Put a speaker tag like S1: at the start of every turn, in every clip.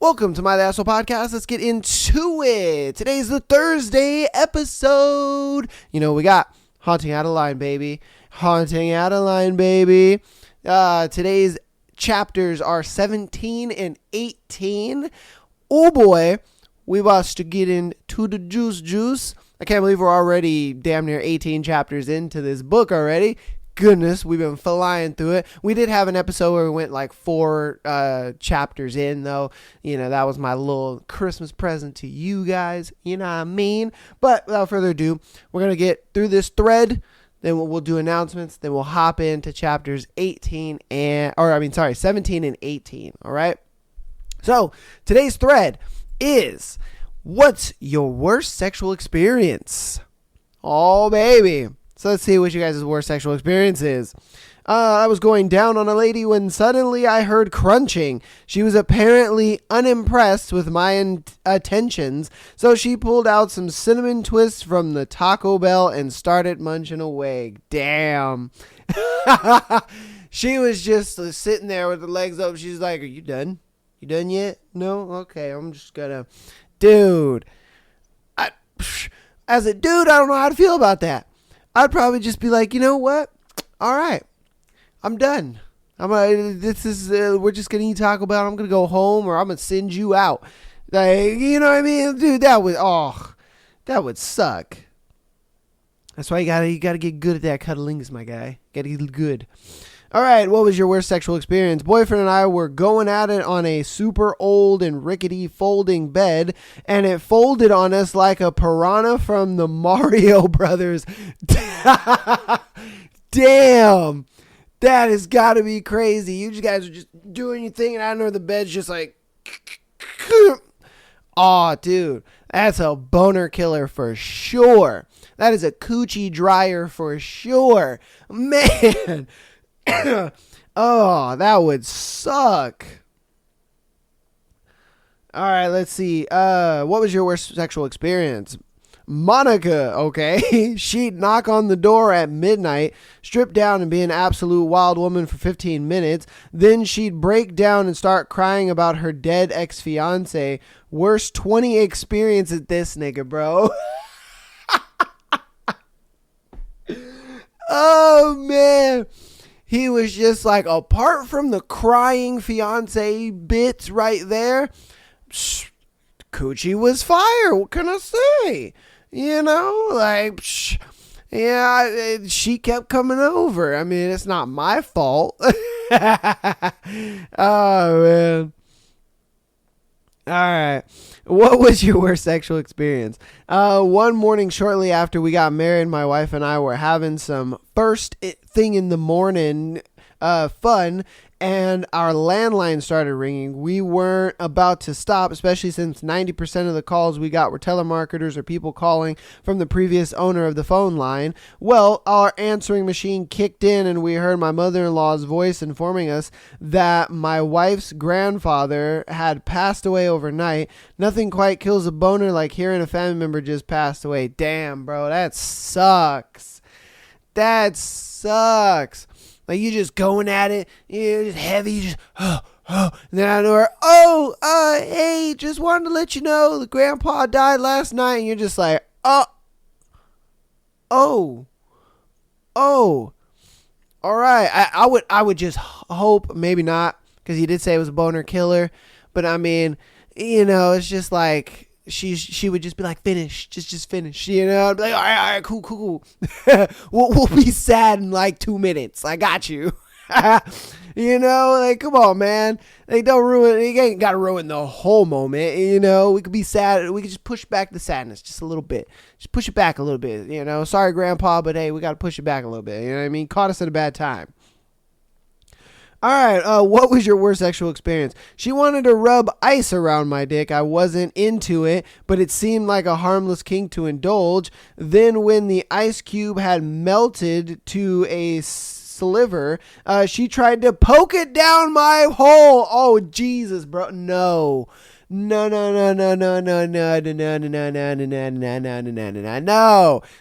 S1: Welcome to my Asshole Podcast. Let's get into it. Today's the Thursday episode. You know, we got Haunting Adeline, baby. Haunting Adeline, baby. Today's chapters are 17 and 18. Oh boy, we about to get into the juice. I can't believe we're already damn near 18 chapters into this book already. Goodness, we've been flying through it. We did have an episode where we went like 4 chapters in, though. You know, that was my little Christmas present to you guys. You know what I mean? But without further ado, we're going to get through this thread. Then we'll do announcements. Then we'll hop into chapters 17 and 18. All right? So today's thread is, what's your worst sexual experience? Oh, baby. So let's see what you guys' worst sexual experience is. I was going down on a lady when suddenly I heard crunching. She was apparently unimpressed with my attentions, so she pulled out some cinnamon twists from the Taco Bell and started munching away. Damn. She was just sitting there with her legs up. She's like, are you done? You done yet? No? Okay, I'm just gonna... Dude. As a dude, I don't know how to feel about that. I'd probably just be like, you know what? All right, I'm done. We're just gonna eat Taco Bell. I'm gonna go home, or I'm gonna send you out. Like, you know what I mean, dude? That would suck. That's why you gotta get good at that cunnilingus, my guy. Gotta get good. All right, what was your worst sexual experience? Boyfriend and I were going at it on a super old and rickety folding bed, and it folded on us like a piranha from the Mario Brothers. Damn, that has got to be crazy. You guys are just doing your thing, and I know the bed's just like... Oh, dude, that's a boner killer for sure. That is a coochie dryer for sure. Man... Oh, that would suck. All right, let's see. What was your worst sexual experience? Monica, okay? She'd knock on the door at midnight, strip down and be an absolute wild woman for 15 minutes. Then she'd break down and start crying about her dead ex-fiance. Worst 20 experience at this nigga, bro. Oh, man. He was just like, apart from the crying fiance bits right there, coochie was fire. What can I say? You know, like, yeah, she kept coming over. I mean, it's not my fault. Oh, man. All right. What was your worst sexual experience? One morning shortly after we got married, my wife and I were having some first thing in the morning fun, and our landline started ringing. We weren't about to stop, especially since 90% of the calls we got were telemarketers or people calling from the previous owner of the phone line. Well, our answering machine kicked in, and we heard my mother-in-law's voice informing us that my wife's grandfather had passed away overnight. Nothing quite kills a boner like hearing a family member just passed away. Damn, bro, that sucks. That sucks. Like, you just going at it, you're just heavy, you just, and then I know her, hey, just wanted to let you know the grandpa died last night, and you're just like, all right. I would just hope, maybe not, because he did say it was a boner killer, but I mean, you know, it's just like, she would just be like, finish, just finish, you know. I'd be like, all right, cool. we'll be sad in like 2 minutes. I got you. You know, like, come on, man. Like, don't ruin. You ain't gotta ruin the whole moment. You know, we could be sad. We could just push back the sadness just a little bit. Just push it back a little bit. You know, sorry, Grandpa, but hey, we gotta push it back a little bit. You know what I mean? Caught us at a bad time. All right, what was your worst sexual experience? She wanted to rub ice around my dick. I wasn't into it, but it seemed like a harmless kink to indulge. Then when the ice cube had melted to a sliver, she tried to poke it down my hole. Oh, Jesus, bro. No. No.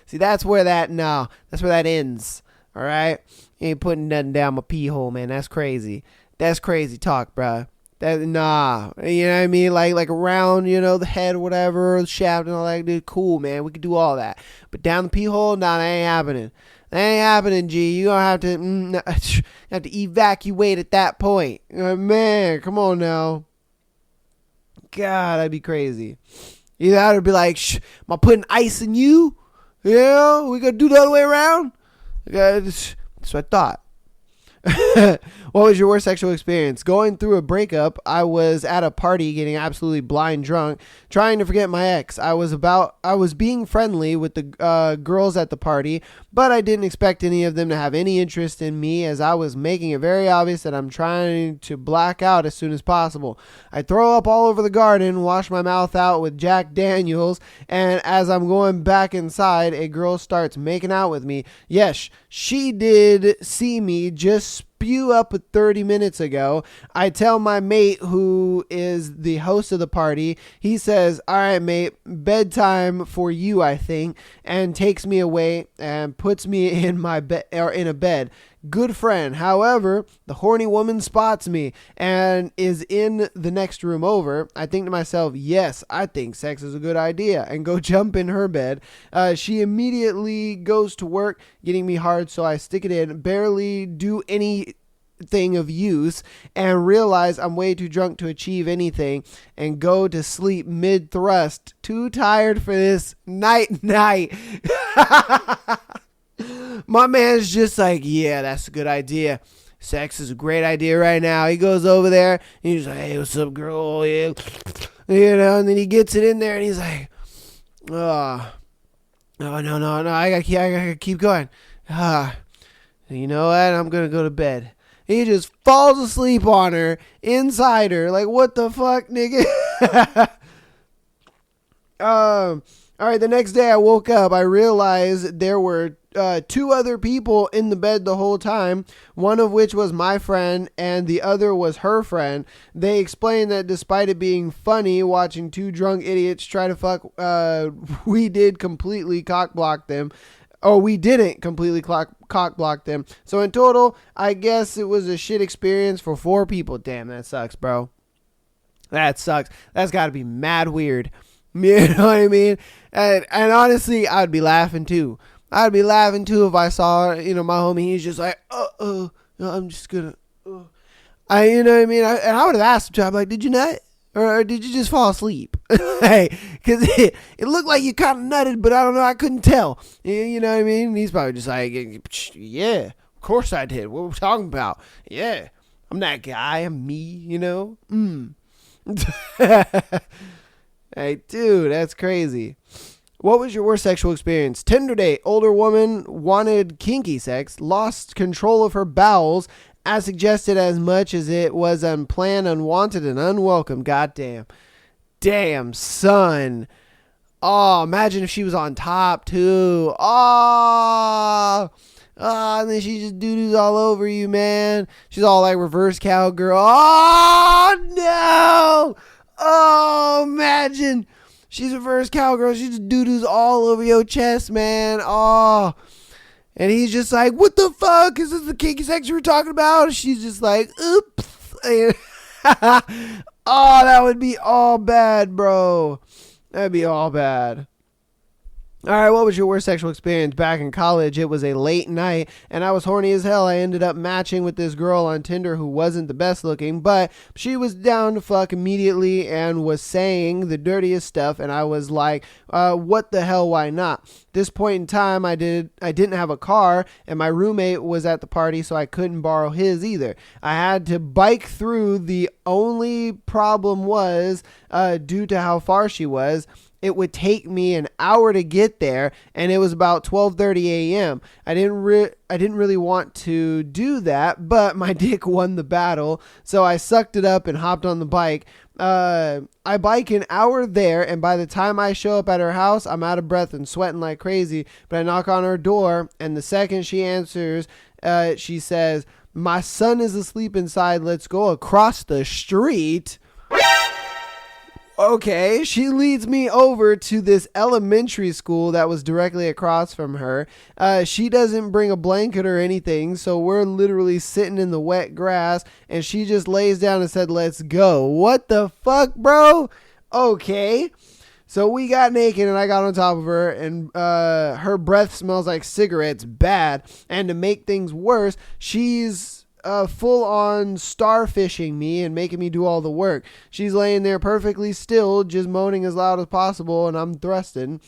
S1: See, that's where that ends. All right. You ain't putting nothing down my pee hole, man. That's crazy. That's crazy talk, bruh. That nah, you know what I mean? Like around, the head, or whatever, the shaft and all that. Dude, cool, man. We could do all that. But down the pee hole, nah, that ain't happening. That ain't happening, G. You gonna have to evacuate at that point. Man, come on now. God, that'd be crazy. Either that or be like, am I putting ice in you? Yeah, we gonna do the other way around? That's what I thought. What was your worst sexual experience? Going through a breakup. I was at a party getting absolutely blind drunk, trying to forget my ex. I was being friendly with the girls at the party, but I didn't expect any of them to have any interest in me, as I was making it very obvious that I'm trying to black out as soon as possible. I throw up all over the garden, wash my mouth out with Jack Daniels, and as I'm going back inside, a girl starts making out with me. Yes, she did see me just spew up 30 minutes ago. I tell my mate, who is the host of the party. He says, all right, mate, bedtime for you, I think, and takes me away and puts me in my bed, or in a bed. Good friend. However, the horny woman spots me and is in the next room over. I think to myself, yes, I think sex is a good idea, and go jump in her bed. She immediately goes to work getting me hard, so I stick it in, barely do anything of use, and realize I'm way too drunk to achieve anything, and go to sleep mid-thrust. Too tired for this night. My man's just like, yeah, that's a good idea. Sex is a great idea right now. He goes over there and he's like, hey, what's up, girl? Yeah. And then he gets it in there and he's like, no, I gotta keep going. You know what? I'm gonna go to bed. He just falls asleep on her, inside her. Like, what the fuck, nigga? All right, the next day I woke up. I realized there were two other people in the bed the whole time, one of which was my friend and the other was her friend. They explained that despite it being funny watching two drunk idiots try to fuck, we did completely cock block them. Oh, we didn't completely cock block them. So in total, I guess it was a shit experience for 4 people. Damn, that sucks, bro. That sucks. That's got to be mad weird. You know what I mean? And honestly, I'd be laughing too. I'd be laughing too if I saw, my homie. He's just like, I'm just gonna, you know what I mean? I would have asked him, I'm like, did you nut? Or did you just fall asleep? Hey, because it looked like you kind of nutted, but I don't know. I couldn't tell. You know what I mean? He's probably just like, yeah, of course I did. What are we talking about? Yeah, I'm that guy. I'm me, Hey, dude, that's crazy. What was your worst sexual experience? Tinder date. Older woman wanted kinky sex, lost control of her bowels, as suggested as much as it was unplanned, unwanted, and unwelcome. Goddamn. Damn, son. Oh, imagine if she was on top, too. Oh, and then she just doo-doos all over you, man. She's all like reverse cowgirl. Oh, no. Oh, imagine. She's reverse cowgirl. She just doo-doos all over your chest, man. Oh. And he's just like, what the fuck? Is this the kinky sex you were talking about? She's just like, oops. Oh, that would be all bad, bro. That'd be all bad. All right, what was your worst sexual experience? Back in college, it was a late night, and I was horny as hell. I ended up matching with this girl on Tinder who wasn't the best looking, but she was down to fuck immediately and was saying the dirtiest stuff, and I was like, what the hell, why not? This point in time, I didn't have a car, and my roommate was at the party, so I couldn't borrow his either. I had to bike through. The only problem was, due to how far she was, it would take me an hour to get there, and it was about 12:30 a.m. I didn't really want to do that, but my dick won the battle, so I sucked it up and hopped on the bike. I bike an hour there, and by the time I show up at her house, I'm out of breath and sweating like crazy, but I knock on her door, and the second she answers, she says, my son is asleep inside, let's go across the street. Okay, she leads me over to this elementary school that was directly across from her. She doesn't bring a blanket or anything, so we're literally sitting in the wet grass, and she just lays down and said, "Let's go." What the fuck, bro? Okay. So we got naked, and I got on top of her, and her breath smells like cigarettes bad. And to make things worse, she's full on starfishing me and making me do all the work. She's laying there perfectly still, just moaning as loud as possible, and I'm thrusting.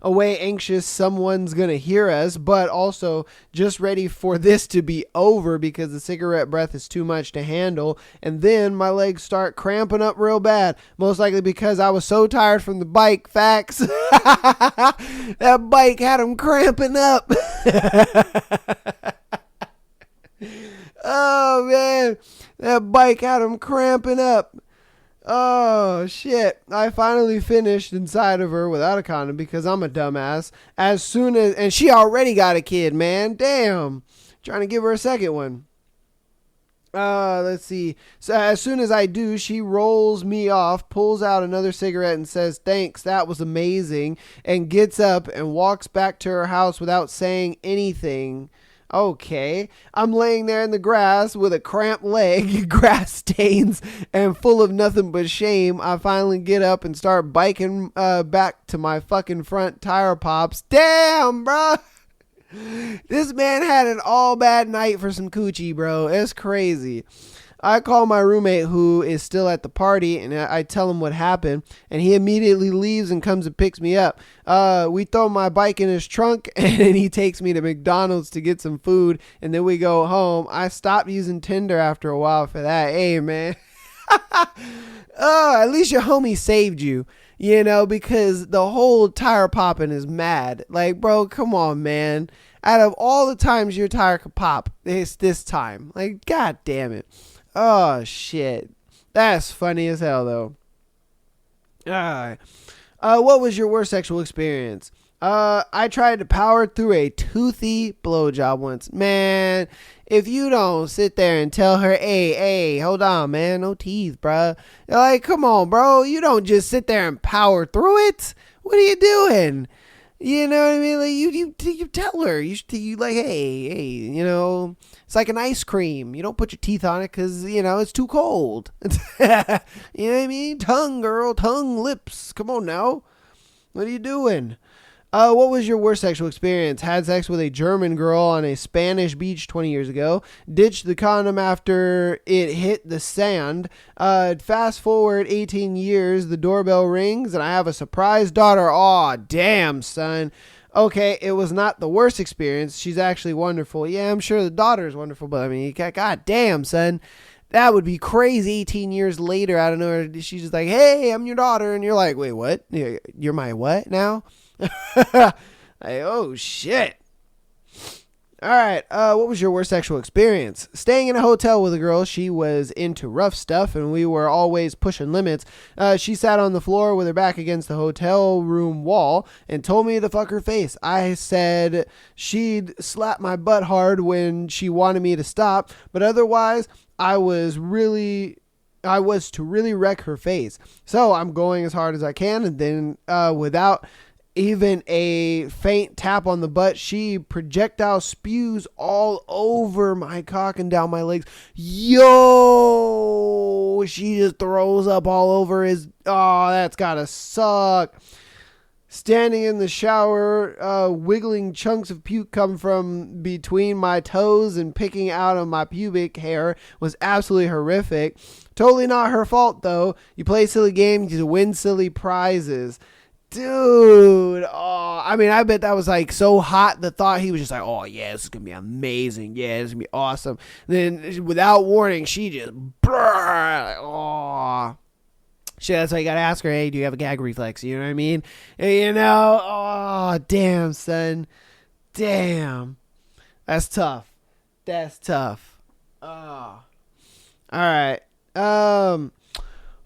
S1: Away anxious someone's gonna hear us, but also just ready for this to be over because the cigarette breath is too much to handle. And then my legs start cramping up real bad, most likely because I was so tired from the bike. Facts. That bike had them cramping up. Oh man, that bike had them cramping up. Oh shit. I finally finished inside of her without a condom because I'm a dumbass. And she already got a kid, man. Damn. Trying to give her a second one. Let's see. So as soon as I do, she rolls me off, pulls out another cigarette and says, "Thanks, that was amazing," and gets up and walks back to her house without saying anything. Okay, I'm laying there in the grass with a cramped leg, grass stains, and full of nothing but shame. I finally get up and start biking back to my fucking front tire pops. Damn, bro. This man had an all bad night for some coochie, bro. It's crazy. I call my roommate who is still at the party, and I tell him what happened, and he immediately leaves and comes and picks me up. We throw my bike in his trunk, and he takes me to McDonald's to get some food, and then we go home. I stopped using Tinder after a while for that. Hey, man. Oh, at least your homie saved you, because the whole tire popping is mad. Like, bro, come on, man. Out of all the times your tire could pop, it's this time. Like, god damn it. Oh, shit. That's funny as hell, though. Alright. What was your worst sexual experience? I tried to power through a toothy blowjob once. Man, if you don't sit there and tell her, hey, hold on, man, no teeth, bruh. Like, come on, bro. You don't just sit there and power through it. What are you doing? You know what I mean? Like, you tell her. You like, hey, it's like an ice cream. You don't put your teeth on it because, it's too cold. You know what I mean? Tongue, girl. Tongue, lips. Come on now. What are you doing? What was your worst sexual experience? Had sex with a German girl on a Spanish beach 20 years ago. Ditched the condom after it hit the sand. Fast forward 18 years, the doorbell rings, and I have a surprise daughter. Aw, damn, son. Okay, it was not the worst experience. She's actually wonderful. Yeah, I'm sure the daughter is wonderful, but I mean, god damn, son. That would be crazy. 18 years later, I don't know. She's just like, "Hey, I'm your daughter," and you're like, "Wait, what? You're my what now?" Like, oh shit. All right. What was your worst sexual experience? Staying in a hotel with a girl. She was into rough stuff, and we were always pushing limits. She sat on the floor with her back against the hotel room wall and told me to fuck her face. I said she'd slap my butt hard when she wanted me to stop, but otherwise I was to really wreck her face. So I'm going as hard as I can, and then without even a faint tap on the butt, she projectile spews all over my cock and down my legs. Yo, she just throws up all over his. Oh, that's gotta suck. Standing in the shower, wiggling chunks of puke come from between my toes and picking out of my pubic hair was absolutely horrific. Totally not her fault, though. You play silly games to win silly prizes. Dude, oh, I mean, I bet that was like so hot. The thought, he was just like, "Oh yeah, this is gonna be amazing. Yeah, this is gonna be awesome." And then, without warning, she just, oh, shit. That's why you gotta ask her, "Hey, do you have a gag reflex?" You know what I mean? Oh, damn, son, damn, that's tough. That's tough. Oh, all right.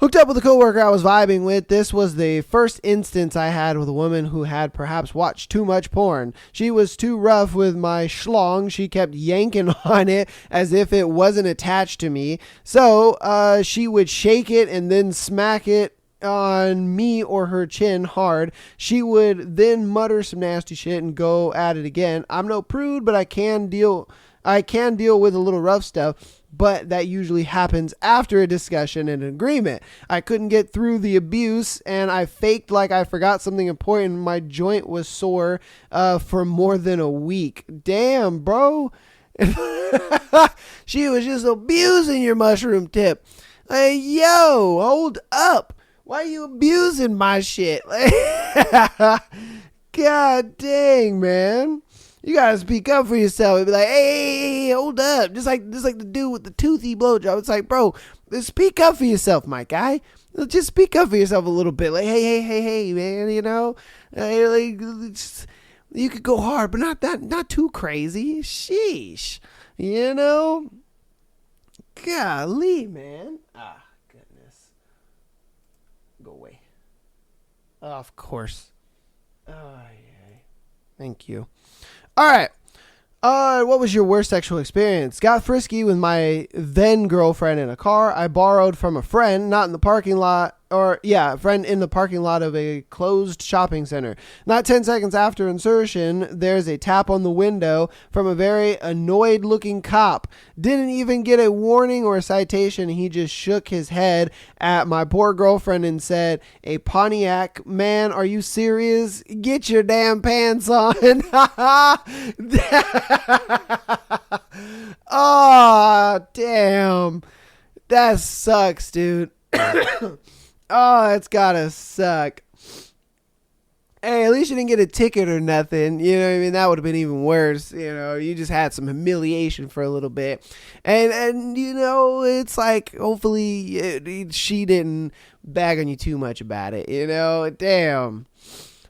S1: Hooked up with a coworker I was vibing with. This was the first instance I had with a woman who had perhaps watched too much porn. She was too rough with my schlong. She kept yanking on it as if it wasn't attached to me. So she would shake it and then smack it on me or her chin hard. She would then mutter some nasty shit and go at it again. I'm no prude, but I can deal with a little rough stuff, but that usually happens after a discussion and an agreement. I couldn't get through the abuse, and I faked like I forgot something important. My joint was sore for more than a week. Damn, bro. She was just abusing your mushroom tip. Hey, yo, hold up. Why are you abusing my shit? God dang, man. You gotta speak up for yourself and be like, hey, hold up. Just like the dude with the toothy blowjob. It's like, bro, speak up for yourself, my guy. Just speak up for yourself a little bit. Like, hey, man, you know? You could go hard, but not too crazy. Sheesh. You know? Golly, man. Ah, goodness. Go away. Of course. Oh, yeah. Thank you. All right. What was your worst sexual experience? Got frisky with my then girlfriend in a car. I borrowed from a friend, not in the parking lot, a friend in the parking lot of a closed shopping center. Not 10 seconds after insertion, there's a tap on the window from a very annoyed looking cop. Didn't even get a warning or a citation. He just shook his head at my poor girlfriend and said, "A Pontiac, man, are you serious? Get your damn pants on." Oh, damn. That sucks, dude. Oh, it's gotta suck. Hey, at least you didn't get a ticket or nothing. You know what I mean? That would have been even worse. You know, you just had some humiliation for a little bit. And you know, it's like, hopefully she didn't bag on you too much about it. You know, damn.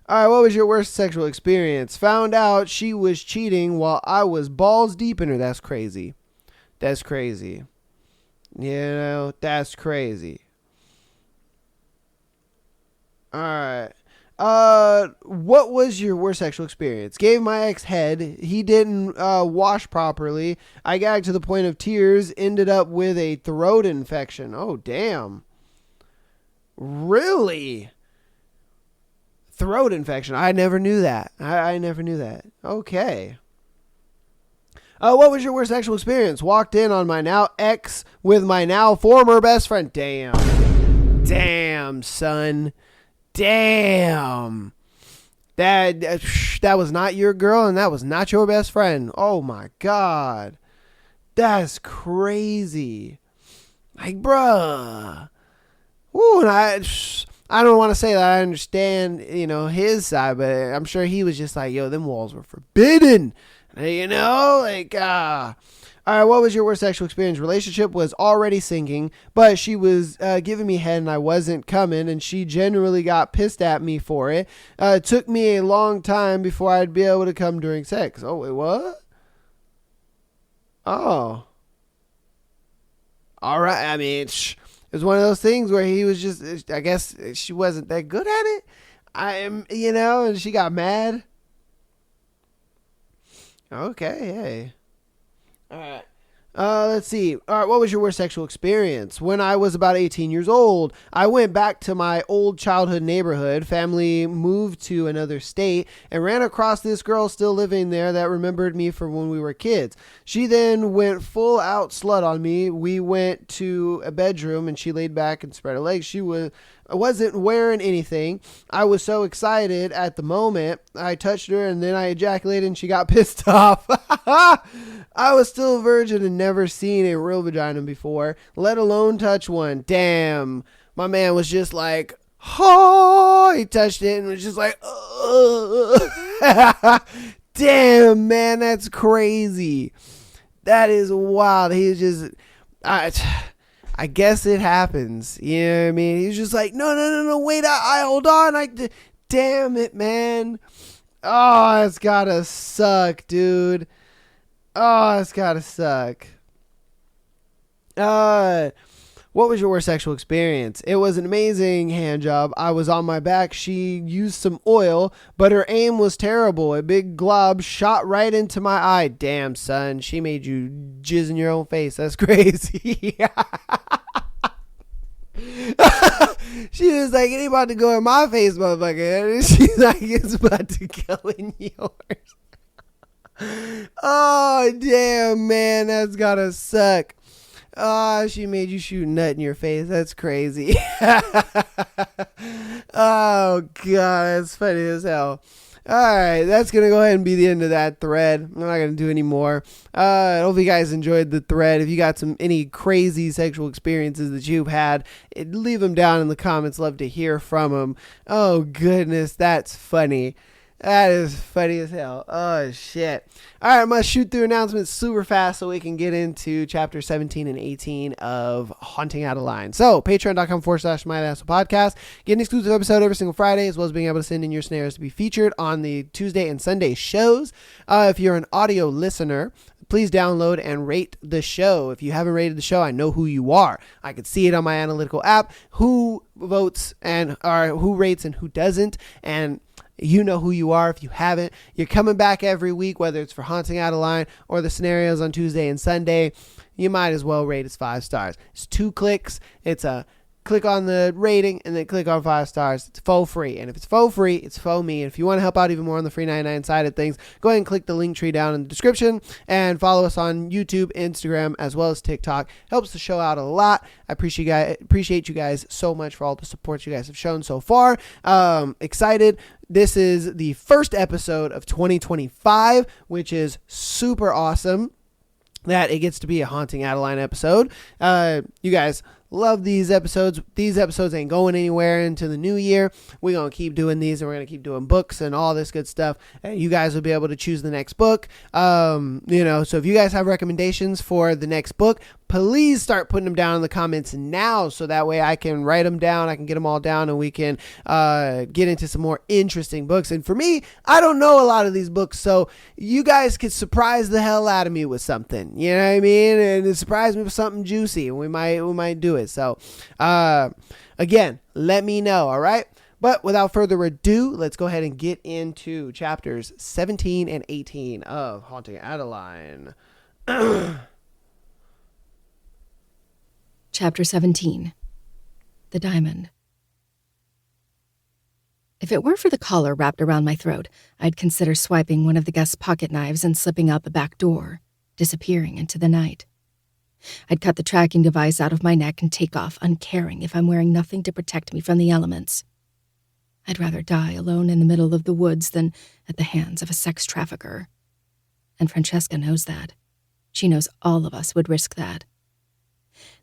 S1: All right, what was your worst sexual experience? Found out she was cheating while I was balls deep in her. That's crazy. That's crazy. You know, that's crazy. All right. What was your worst sexual experience? Gave my ex head. He didn't wash properly. I gagged to the point of tears. Ended up with a throat infection. Oh, damn. Really? Throat infection. I never knew that. I never knew that. Okay. What was your worst sexual experience? Walked in on my now ex with my now former best friend. Damn. Damn, son. Damn. That was not your girl and that was not your best friend. Oh my God. That's crazy. Like, bruh. Ooh, and I don't want to say that I understand, you know, his side, but I'm sure he was just like, yo, them walls were forbidden. You know, like, All right, what was your worst sexual experience? Relationship was already sinking, but she was giving me head and I wasn't coming, and she generally got pissed at me for it. It took me a long time before I'd be able to come during sex. Oh, wait, what? Oh. All right, I mean, it was one of those things where he was just, I guess she wasn't that good at it. You know, and she got mad. Okay, hey. All right. Let's see. All right, what was your worst sexual experience? When I was about 18 years old, I went back to my old childhood neighborhood. Family moved to another state and ran across this girl still living there that remembered me from when we were kids. She then went full out slut on me. We went to a bedroom and she laid back and spread her legs. She wasn't wearing anything. I was so excited at the moment. I touched her and then I ejaculated and she got pissed off. I was still a virgin and never seen a real vagina before, let alone touch one. Damn. My man was just like, oh, he touched it and was just like, damn, man, that's crazy. That is wild. He's just, I guess it happens. You know what I mean? He's just like, no, wait, I hold on. Damn it, man. Oh, it's gotta suck, dude. Oh, it's gotta suck. What was your worst sexual experience? It was an amazing hand job. I was on my back. She used some oil, but her aim was terrible. A big glob shot right into my eye. Damn, son. She made you jizz in your own face. That's crazy. She was like, it ain't about to go in my face, motherfucker. And she's like, it's about to go in yours. Oh, damn, man. That's gotta suck. Oh, she made you shoot a nut in your face. That's crazy. Oh, God. That's funny as hell. All right, that's going to go ahead and be the end of that thread. I'm not going to do any more. I hope you guys enjoyed the thread. If you got any crazy sexual experiences that you've had, leave them down in the comments. Love to hear from them. Oh, goodness, that's funny. That is funny as hell. Oh, shit. All right, I'm going to shoot through announcements super fast so we can get into chapter 17 and 18 of Haunting Adeline. So, patreon.com/MyAssholePodcast. Get an exclusive episode every single Friday, as well as being able to send in your scenarios to be featured on the Tuesday and Sunday shows. If you're an audio listener, please download and rate the show. If you haven't rated the show, I know who you are. I can see it on my analytical app, who votes and who rates and who doesn't, and you know who you are. If you haven't, you're coming back every week, whether it's for Haunting Adeline or the scenarios on Tuesday and Sunday. You might as well rate us 5 stars. It's 2 clicks. It's a click on the rating and then click on 5 stars. It's faux free. And if it's faux free, it's faux me. And if you want to help out even more on the free 99 side of things, go ahead and click the link tree down in the description and follow us on YouTube, Instagram, as well as TikTok. Helps the show out a lot. I appreciate you guys so much for all the support you guys have shown so far. Excited. This is the first episode of 2025, which is super awesome that it gets to be a Haunting Adeline episode. You guys love these episodes. These episodes ain't going anywhere into the new year. We're going to keep doing these, and we're going to keep doing books and all this good stuff. And you guys will be able to choose the next book. So if you guys have recommendations for the next book, please start putting them down in the comments now, so that way I can write them down. I can get them all down, and we can get into some more interesting books. And for me, I don't know a lot of these books, so you guys could surprise the hell out of me with something. You know what I mean? And surprise me with something juicy, and we might do it. So, again, let me know. All right. But without further ado, let's go ahead and get into chapters 17 and 18 of Haunting Adeline.
S2: Chapter 17. The Diamond. If it weren't for the collar wrapped around my throat, I'd consider swiping one of the guest's pocket knives and slipping out the back door, disappearing into the night. I'd cut the tracking device out of my neck and take off, uncaring if I'm wearing nothing to protect me from the elements. I'd rather die alone in the middle of the woods than at the hands of a sex trafficker. And Francesca knows that. She knows all of us would risk that.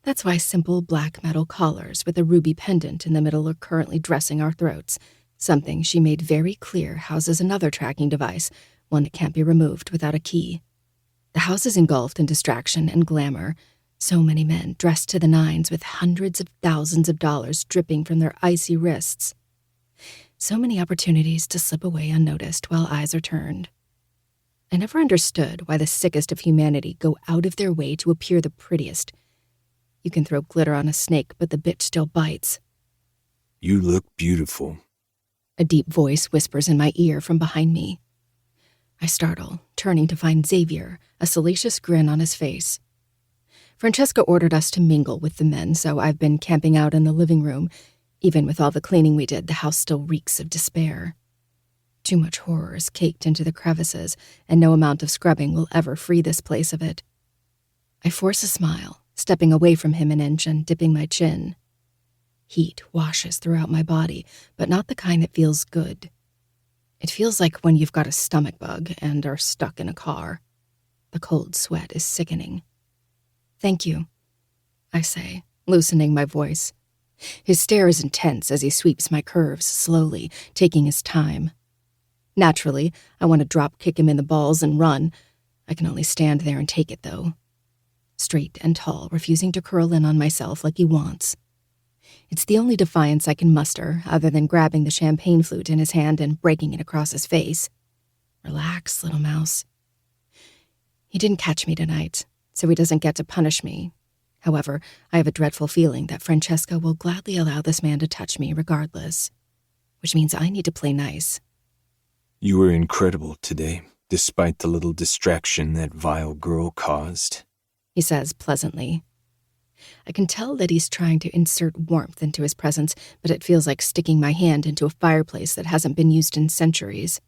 S2: That's why simple black metal collars with a ruby pendant in the middle are currently dressing our throats, something she made very clear houses another tracking device, one that can't be removed without a key. The house is engulfed in distraction and glamour. So many men dressed to the nines with hundreds of thousands of dollars dripping from their icy wrists. So many opportunities to slip away unnoticed while eyes are turned. I never understood why the sickest of humanity go out of their way to appear the prettiest. You can throw glitter on a snake, but the bitch still bites.
S3: You look beautiful.
S2: A deep voice whispers in my ear from behind me. I startle, turning to find Xavier, a salacious grin on his face. Francesca ordered us to mingle with the men, so I've been camping out in the living room. Even with all the cleaning we did, the house still reeks of despair. Too much horror is caked into the crevices, and no amount of scrubbing will ever free this place of it. I force a smile, stepping away from him an inch and dipping my chin. Heat washes throughout my body, but not the kind that feels good. It feels like when you've got a stomach bug and are stuck in a car. The cold sweat is sickening. Thank you, I say, loosening my voice. His stare is intense as he sweeps my curves slowly, taking his time. Naturally, I want to drop kick him in the balls and run. I can only stand there and take it, though. Straight and tall, refusing to curl in on myself like he wants. It's the only defiance I can muster, other than grabbing the champagne flute in his hand and breaking it across his face. Relax, little mouse. He didn't catch me tonight, so he doesn't get to punish me. However, I have a dreadful feeling that Francesca will gladly allow this man to touch me regardless, which means I need to play nice.
S3: You were incredible today, despite the little distraction that vile girl caused,
S2: he says pleasantly. I can tell that he's trying to insert warmth into his presence, but it feels like sticking my hand into a fireplace that hasn't been used in centuries.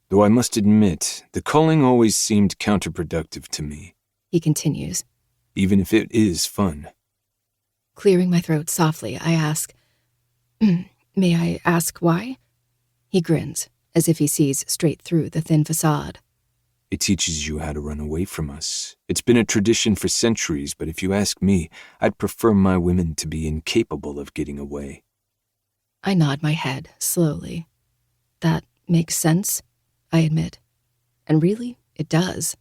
S3: Though I must admit, the calling always seemed counterproductive to me,
S2: He continues.
S3: even if it is fun.
S2: Clearing my throat softly, I ask, May I ask why? He grins, as if he sees straight through the thin facade.
S3: It teaches you how to run away from us. It's been a tradition for centuries, but if you ask me, I'd prefer my women to be incapable of getting away.
S2: I nod my head slowly. That makes sense, I admit. And really, it does.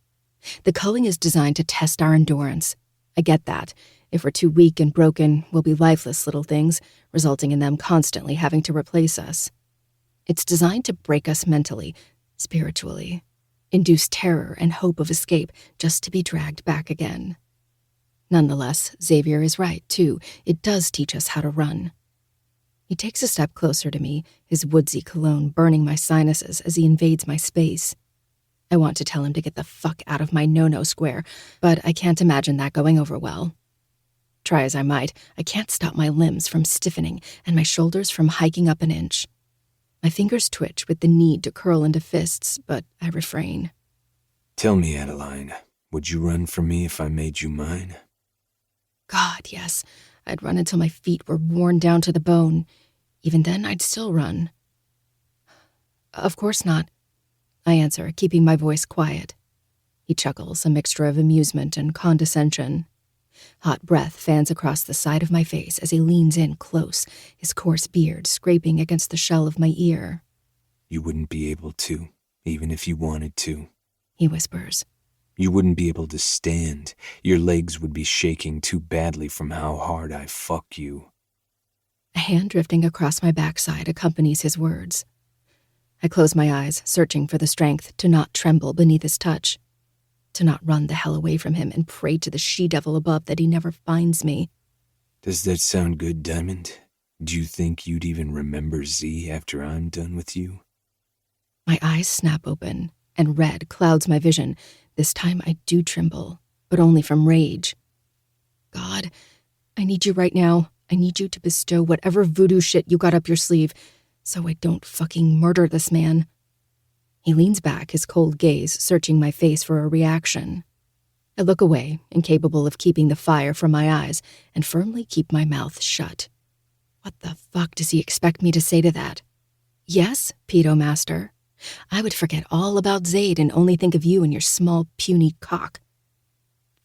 S2: The culling is designed to test our endurance. I get that. If we're too weak and broken, we'll be lifeless little things, resulting in them constantly having to replace us. It's designed to break us mentally, spiritually, induce terror and hope of escape just to be dragged back again. Nonetheless, Xavier is right, too. It does teach us how to run. He takes a step closer to me, his woodsy cologne burning my sinuses as he invades my space. I want to tell him to get the fuck out of my no-no square, but I can't imagine that going over well. Try as I might, I can't stop my limbs from stiffening and my shoulders from hiking up an inch. My fingers twitch with the need to curl into fists, but I refrain.
S3: Tell me, Adeline, would you run for me if I made you mine?
S2: God, yes. I'd run until my feet were worn down to the bone. Even then, I'd still run. Of course not, I answer, keeping my voice quiet. He chuckles, a mixture of amusement and condescension. Hot breath fans across the side of my face as he leans in close, his coarse beard scraping against the shell of my ear.
S3: You wouldn't be able to, even if you wanted to,
S2: he whispers.
S3: You wouldn't be able to stand. Your legs would be shaking too badly from how hard I fuck you.
S2: A hand drifting across my backside accompanies his words. I close my eyes, searching for the strength to not tremble beneath his touch, to not run the hell away from him and pray to the she-devil above that he never finds me.
S3: Does that sound good, Diamond? Do you think you'd even remember Z after I'm done with you?
S2: My eyes snap open, and red clouds my vision. This time I do tremble, but only from rage. God, I need you right now. I need you to bestow whatever voodoo shit you got up your sleeve, so I don't fucking murder this man. He leans back, his cold gaze searching my face for a reaction. I look away, incapable of keeping the fire from my eyes, and firmly keep my mouth shut. What the fuck does he expect me to say to that? Yes, pedo master. I would forget all about Zaid and only think of you and your small, puny cock.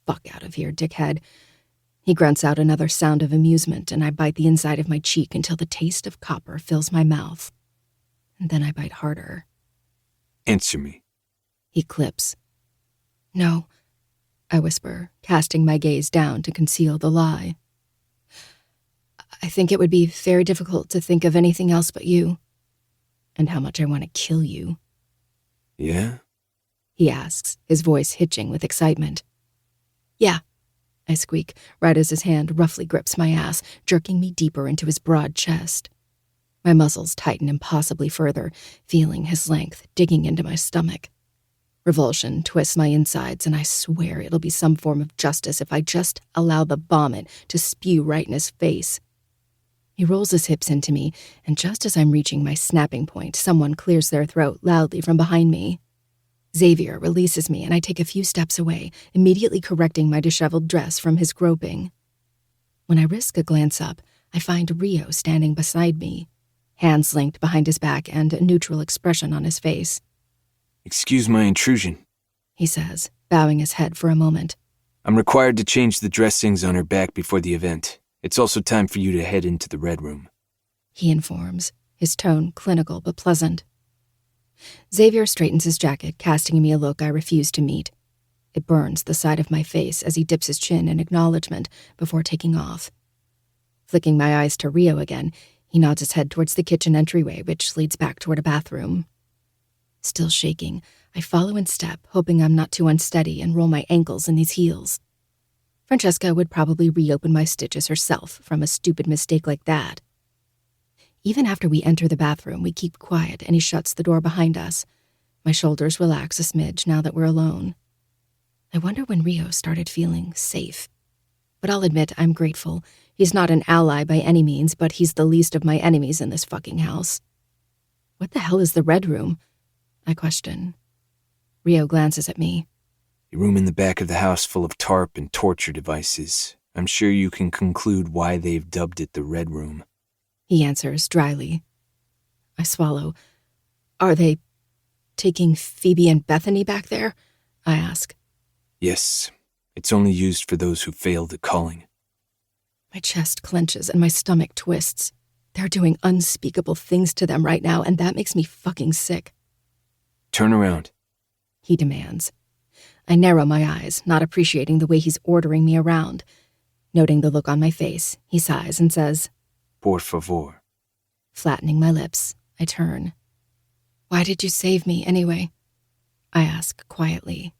S2: Fuck out of here, dickhead. He grunts out another sound of amusement, and I bite the inside of my cheek until the taste of copper fills my mouth. And then I bite harder.
S3: Answer me.
S2: He clips. No, I whisper, casting my gaze down to conceal the lie. I think it would be very difficult to think of anything else but you. And how much I want to kill you.
S3: Yeah?
S2: He asks, his voice hitching with excitement. Yeah, I squeak, right as his hand roughly grips my ass, jerking me deeper into his broad chest. My muscles tighten impossibly further, feeling his length digging into my stomach. Revulsion twists my insides, and I swear it'll be some form of justice if I just allow the vomit to spew right in his face. He rolls his hips into me, and just as I'm reaching my snapping point, someone clears their throat loudly from behind me. Xavier releases me, and I take a few steps away, immediately correcting my disheveled dress from his groping. When I risk a glance up, I find Rio standing beside me, hands linked behind his back and a neutral expression on his face.
S3: Excuse my intrusion,
S2: he says, bowing his head for a moment.
S3: I'm required to change the dressings on her back before the event. It's also time for you to head into the Red Room,
S2: he informs, his tone clinical but pleasant. Xavier straightens his jacket, casting me a look I refuse to meet. It burns the side of my face as he dips his chin in acknowledgement before taking off. Flicking my eyes to Rio again, he nods his head towards the kitchen entryway, which leads back toward a bathroom. Still shaking, I follow in step, hoping I'm not too unsteady and roll my ankles in these heels. Francesca would probably reopen my stitches herself from a stupid mistake like that. Even after we enter the bathroom, we keep quiet and he shuts the door behind us. My shoulders relax a smidge now that we're alone. I wonder when Rio started feeling safe. But I'll admit I'm grateful. He's not an ally by any means, but he's the least of my enemies in this fucking house. What the hell is the red room? I question. Rio glances at me.
S3: A room in the back of the house full of tarp and torture devices. I'm sure you can conclude why they've dubbed it the Red Room.
S2: He answers dryly. I swallow. Are they taking Phoebe and Bethany back there? I ask.
S3: Yes, it's only used for those who failed at calling.
S2: My chest clenches and my stomach twists. They're doing unspeakable things to them right now, and that makes me fucking sick.
S3: Turn around,
S2: he demands. I narrow my eyes, not appreciating the way he's ordering me around. Noting the look on my face, he sighs and says,
S3: Por favor.
S2: Flattening my lips, I turn. Why did you save me, anyway? I ask quietly,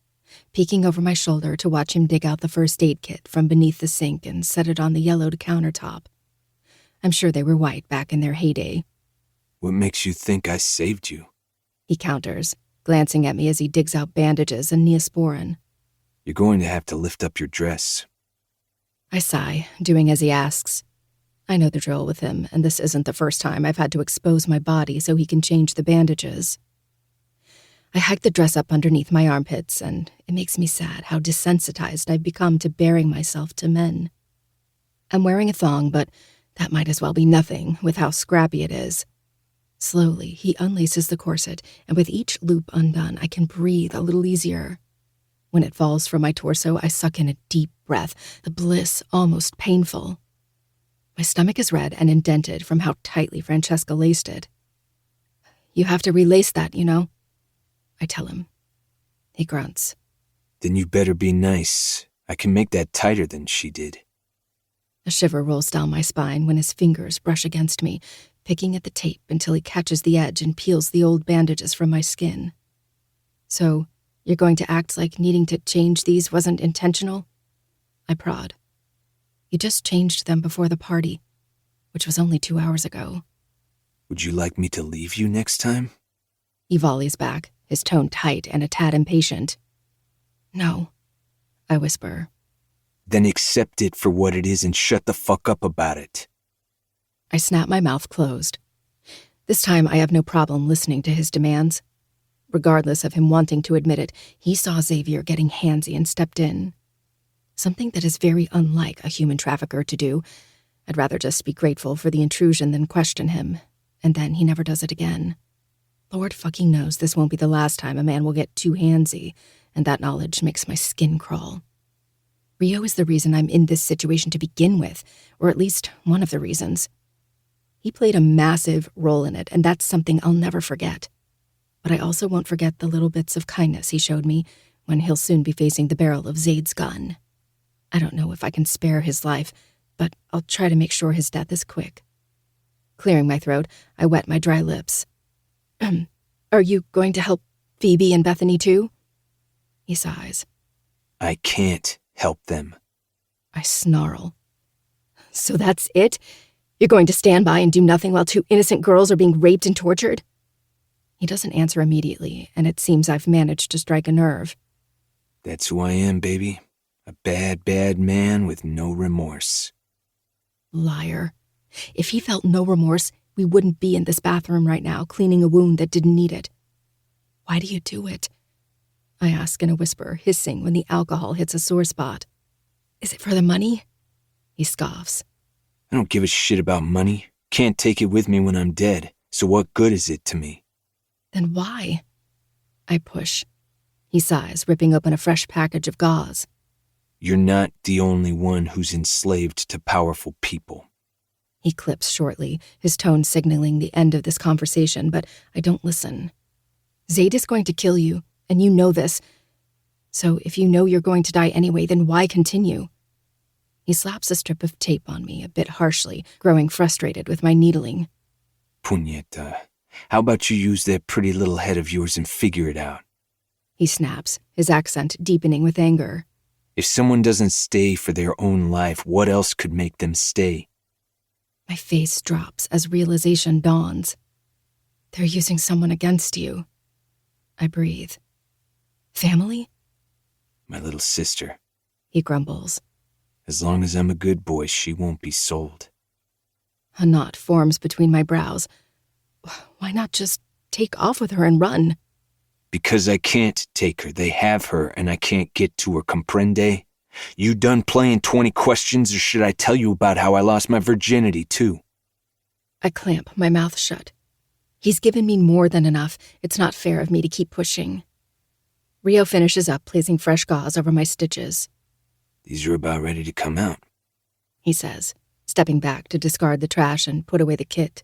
S2: peeking over my shoulder to watch him dig out the first aid kit from beneath the sink and set it on the yellowed countertop. I'm sure they were white back in their heyday.
S3: What makes you think I saved you?
S2: He counters, glancing at me as he digs out bandages and Neosporin.
S3: You're going to have to lift up your dress.
S2: I sigh, doing as he asks. I know the drill with him, and this isn't the first time I've had to expose my body so he can change the bandages. I hike the dress up underneath my armpits, and it makes me sad how desensitized I've become to baring myself to men. I'm wearing a thong, but that might as well be nothing with how scrappy it is. Slowly, he unlaces the corset, and with each loop undone, I can breathe a little easier. When it falls from my torso, I suck in a deep breath, the bliss almost painful. My stomach is red and indented from how tightly Francesca laced it. You have to relace that, you know, I tell him. He grunts.
S3: Then you better be nice. I can make that tighter than she did.
S2: A shiver rolls down my spine when his fingers brush against me, picking at the tape until he catches the edge and peels the old bandages from my skin. So, you're going to act like needing to change these wasn't intentional? I prod. You just changed them before the party, which was only 2 hours ago.
S3: Would you like me to leave you next time?
S2: He volleys back, his tone tight and a tad impatient. No, I whisper.
S3: Then accept it for what it is and shut the fuck up about it.
S2: I snap my mouth closed. This time I have no problem listening to his demands. Regardless of him wanting to admit it, he saw Xavier getting handsy and stepped in. Something that is very unlike a human trafficker to do. I'd rather just be grateful for the intrusion than question him, and then he never does it again. Lord fucking knows this won't be the last time a man will get too handsy, and that knowledge makes my skin crawl. Rio is the reason I'm in this situation to begin with, or at least one of the reasons. He played a massive role in it, and that's something I'll never forget. But I also won't forget the little bits of kindness he showed me when he'll soon be facing the barrel of Zaid's gun. I don't know if I can spare his life, but I'll try to make sure his death is quick. Clearing my throat, I wet my dry lips. Are you going to help Phoebe and Bethany too? He sighs.
S3: I can't help them.
S2: I snarl. So that's it? You're going to stand by and do nothing while 2 innocent girls are being raped and tortured? He doesn't answer immediately, and it seems I've managed to strike a nerve.
S3: That's who I am, baby. A bad, bad man with no remorse.
S2: Liar. If he felt no remorse, we wouldn't be in this bathroom right now, cleaning a wound that didn't need it. Why do you do it? I ask in a whisper, hissing when the alcohol hits a sore spot. Is it for the money? He scoffs.
S3: I don't give a shit about money. Can't take it with me when I'm dead, so what good is it to me?
S2: Then why? I push. He sighs, ripping open a fresh package of gauze.
S3: You're not the only one who's enslaved to powerful people.
S2: He clips shortly, his tone signaling the end of this conversation, but I don't listen. Zaid is going to kill you, and you know this. So if you know you're going to die anyway, then why continue? He slaps a strip of tape on me, a bit harshly, growing frustrated with my needling.
S3: Puñeta, how about you use that pretty little head of yours and figure it out?
S2: He snaps, his accent deepening with anger.
S3: If someone doesn't stay for their own life, what else could make them stay?
S2: My face drops as realization dawns. They're using someone against you. I breathe. Family?
S3: My little sister.
S2: He grumbles.
S3: As long as I'm a good boy, she won't be sold.
S2: A knot forms between my brows. Why not just take off with her and run?
S3: Because I can't take her. They have her, and I can't get to her, comprende? You done playing 20 questions, or should I tell you about how I lost my virginity, too?
S2: I clamp my mouth shut. He's given me more than enough. It's not fair of me to keep pushing. Rio finishes up, placing fresh gauze over my stitches.
S3: These are about ready to come out,
S2: he says, stepping back to discard the trash and put away the kit.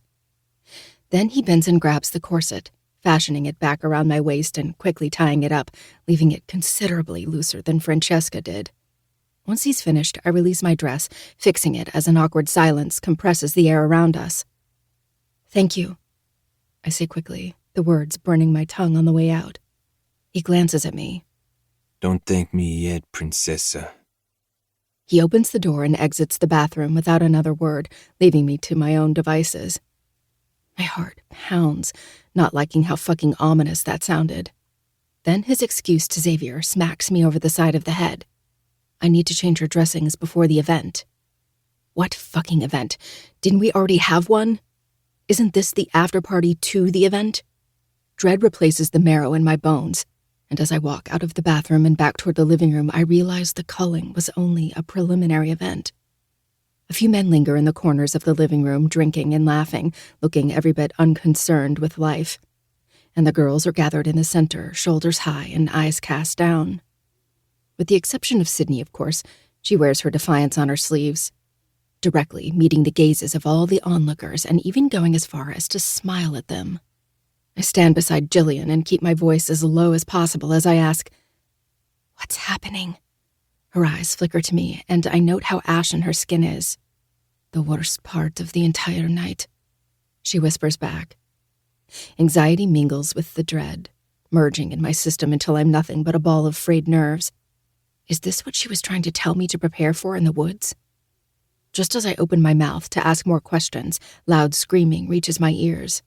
S2: Then he bends and grabs the corset, fashioning it back around my waist and quickly tying it up, leaving it considerably looser than Francesca did. Once he's finished, I release my dress, fixing it as an awkward silence compresses the air around us. Thank you, I say quickly, the words burning my tongue on the way out. He glances at me.
S3: Don't thank me yet, princessa.
S2: He opens the door and exits the bathroom without another word, leaving me to my own devices. My heart pounds, not liking how fucking ominous that sounded. Then his excuse to Xavier smacks me over the side of the head. I need to change her dressings before the event. What fucking event? Didn't we already have one? Isn't this the after party to the event? Dread replaces the marrow in my bones, and as I walk out of the bathroom and back toward the living room, I realize the culling was only a preliminary event. A few men linger in the corners of the living room, drinking and laughing, looking every bit unconcerned with life. And the girls are gathered in the center, shoulders high and eyes cast down. With the exception of Sydney, of course, she wears her defiance on her sleeves, directly meeting the gazes of all the onlookers and even going as far as to smile at them. I stand beside Jillian and keep my voice as low as possible as I ask, "What's happening?" Her eyes flicker to me, and I note how ashen her skin is. "The worst part of the entire night," she whispers back. Anxiety mingles with the dread, merging in my system until I'm nothing but a ball of frayed nerves. Is this what she was trying to tell me to prepare for in the woods? Just as I open my mouth to ask more questions, loud screaming reaches my ears.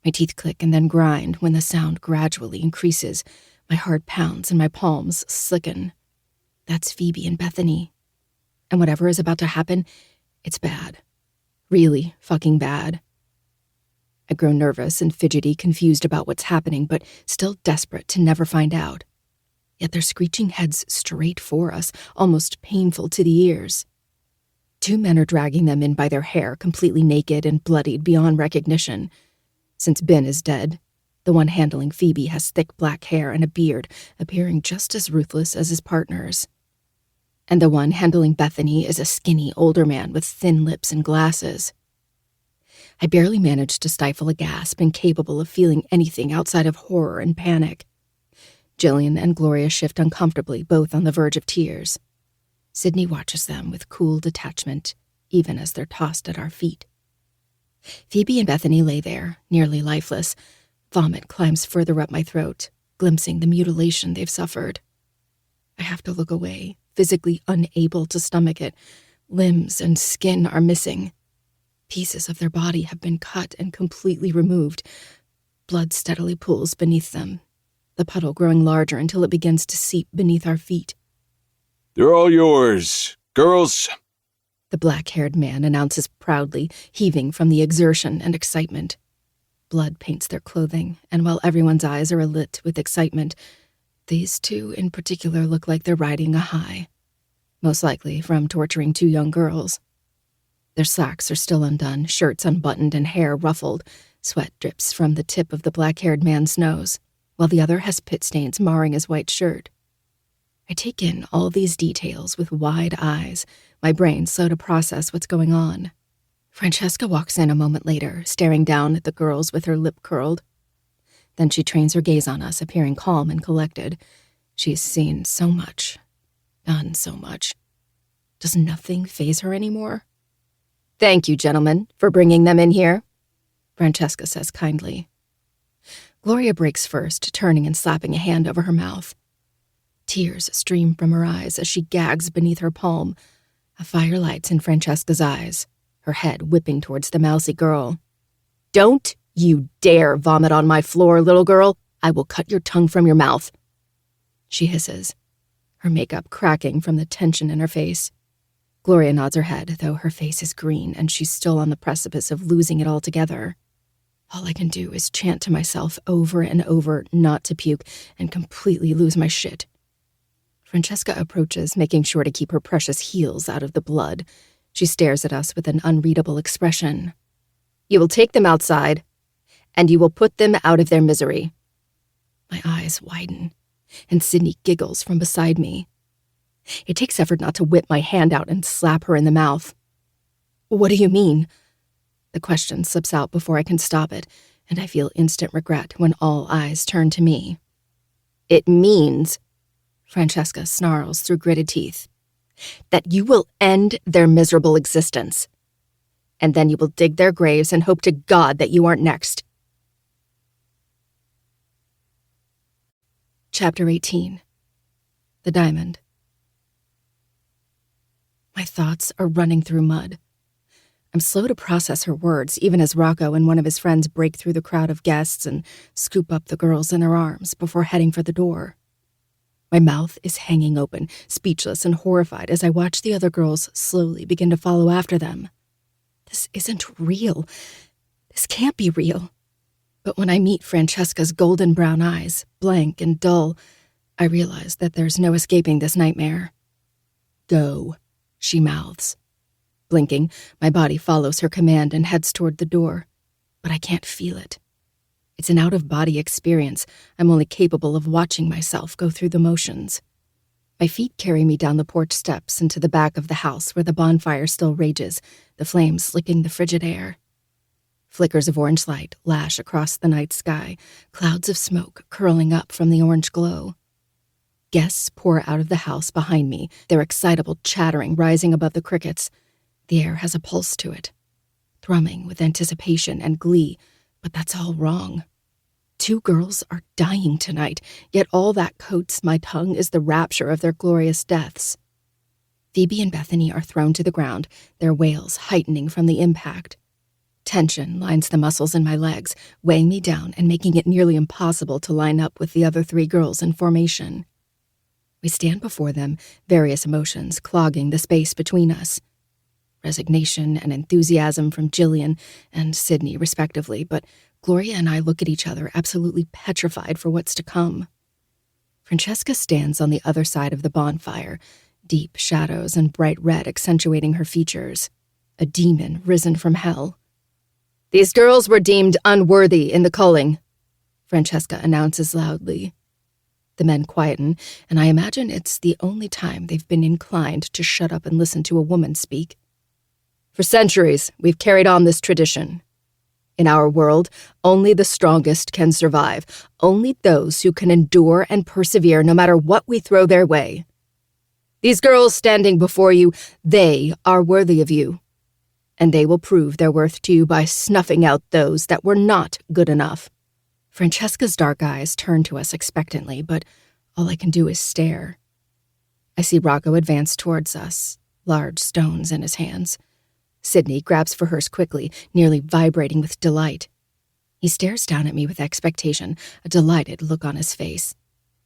S2: My teeth click and then grind when the sound gradually increases. My heart pounds and my palms slicken. That's Phoebe and Bethany. And whatever is about to happen, it's bad. Really fucking bad. I grow nervous and fidgety, confused about what's happening, but still desperate to never find out. Yet they're screeching heads straight for us, almost painful to the ears. 2 men are dragging them in by their hair, completely naked and bloodied beyond recognition. Since Ben is dead, the one handling Phoebe has thick black hair and a beard, appearing just as ruthless as his partner's. And the one handling Bethany is a skinny, older man with thin lips and glasses. I barely manage to stifle a gasp, incapable of feeling anything outside of horror and panic. Jillian and Gloria shift uncomfortably, both on the verge of tears. Sydney watches them with cool detachment, even as they're tossed at our feet. Phoebe and Bethany lay there, nearly lifeless. Vomit climbs further up my throat, glimpsing the mutilation they've suffered. I have to look away, physically unable to stomach it. Limbs and skin are missing. Pieces of their body have been cut and completely removed. Blood steadily pools beneath them, the puddle growing larger until it begins to seep beneath our feet.
S3: They're all yours, girls,
S2: the black-haired man announces proudly, heaving from the exertion and excitement. Blood paints their clothing, and while everyone's eyes are alit with excitement, these 2 in particular look like they're riding a high, most likely from torturing 2 young girls. Their slacks are still undone, shirts unbuttoned and hair ruffled. Sweat drips from the tip of the black-haired man's nose, while the other has pit stains marring his white shirt. I take in all these details with wide eyes, my brain slow to process what's going on. Francesca walks in a moment later, staring down at the girls with her lip curled. Then she trains her gaze on us, appearing calm and collected. She's seen so much, done so much. Does nothing faze her anymore? "Thank you, gentlemen, for bringing them in here," Francesca says kindly. Gloria breaks first, turning and slapping a hand over her mouth. Tears stream from her eyes as she gags beneath her palm. A fire lights in Francesca's eyes, her head whipping towards the mousy girl. "Don't you dare vomit on my floor, little girl. I will cut your tongue from your mouth," she hisses, her makeup cracking from the tension in her face. Gloria nods her head, though her face is green and she's still on the precipice of losing it altogether. All I can do is chant to myself over and over not to puke and completely lose my shit. Francesca approaches, making sure to keep her precious heels out of the blood. She stares at us with an unreadable expression. "You will take them outside, and you will put them out of their misery." My eyes widen, and Sydney giggles from beside me. It takes effort not to whip my hand out and slap her in the mouth. "What do you mean?" The question slips out before I can stop it, and I feel instant regret when all eyes turn to me. "It means," Francesca snarls through gritted teeth, "that you will end their miserable existence. And then you will dig their graves and hope to God that you aren't next." Chapter 18. The Diamond. My thoughts are running through mud. I'm slow to process her words, even as Rocco and one of his friends break through the crowd of guests and scoop up the girls in their arms before heading for the door. My mouth is hanging open, speechless and horrified as I watch the other girls slowly begin to follow after them. This isn't real. This can't be real. But when I meet Francesca's golden brown eyes, blank and dull, I realize that there's no escaping this nightmare. "Go," she mouths. Blinking, my body follows her command and heads toward the door, but I can't feel it. It's an out-of-body experience. I'm only capable of watching myself go through the motions. My feet carry me down the porch steps into the back of the house where the bonfire still rages, the flames licking the frigid air. Flickers of orange light lash across the night sky, clouds of smoke curling up from the orange glow. Guests pour out of the house behind me, their excitable chattering rising above the crickets. The air has a pulse to it, thrumming with anticipation and glee, but that's all wrong. 2 girls are dying tonight, yet all that coats my tongue is the rapture of their glorious deaths. Phoebe and Bethany are thrown to the ground, their wails heightening from the impact. Tension lines the muscles in my legs, weighing me down and making it nearly impossible to line up with the other 3 girls in formation. We stand before them, various emotions clogging the space between us. Resignation and enthusiasm from Jillian and Sydney, respectively, but Gloria and I look at each other absolutely petrified for what's to come. Francesca stands on the other side of the bonfire, deep shadows and bright red accentuating her features. A demon risen from hell. "These girls were deemed unworthy in the culling," Francesca announces loudly. The men quieten, and I imagine it's the only time they've been inclined to shut up and listen to a woman speak. "For centuries, we've carried on this tradition. In our world, only the strongest can survive, only those who can endure and persevere no matter what we throw their way. These girls standing before you, they are worthy of you, and they will prove their worth to you by snuffing out those that were not good enough." Francesca's dark eyes turn to us expectantly, but all I can do is stare. I see Rocco advance towards us, large stones in his hands. Sydney grabs for hers quickly, nearly vibrating with delight. He stares down at me with expectation, a delighted look on his face.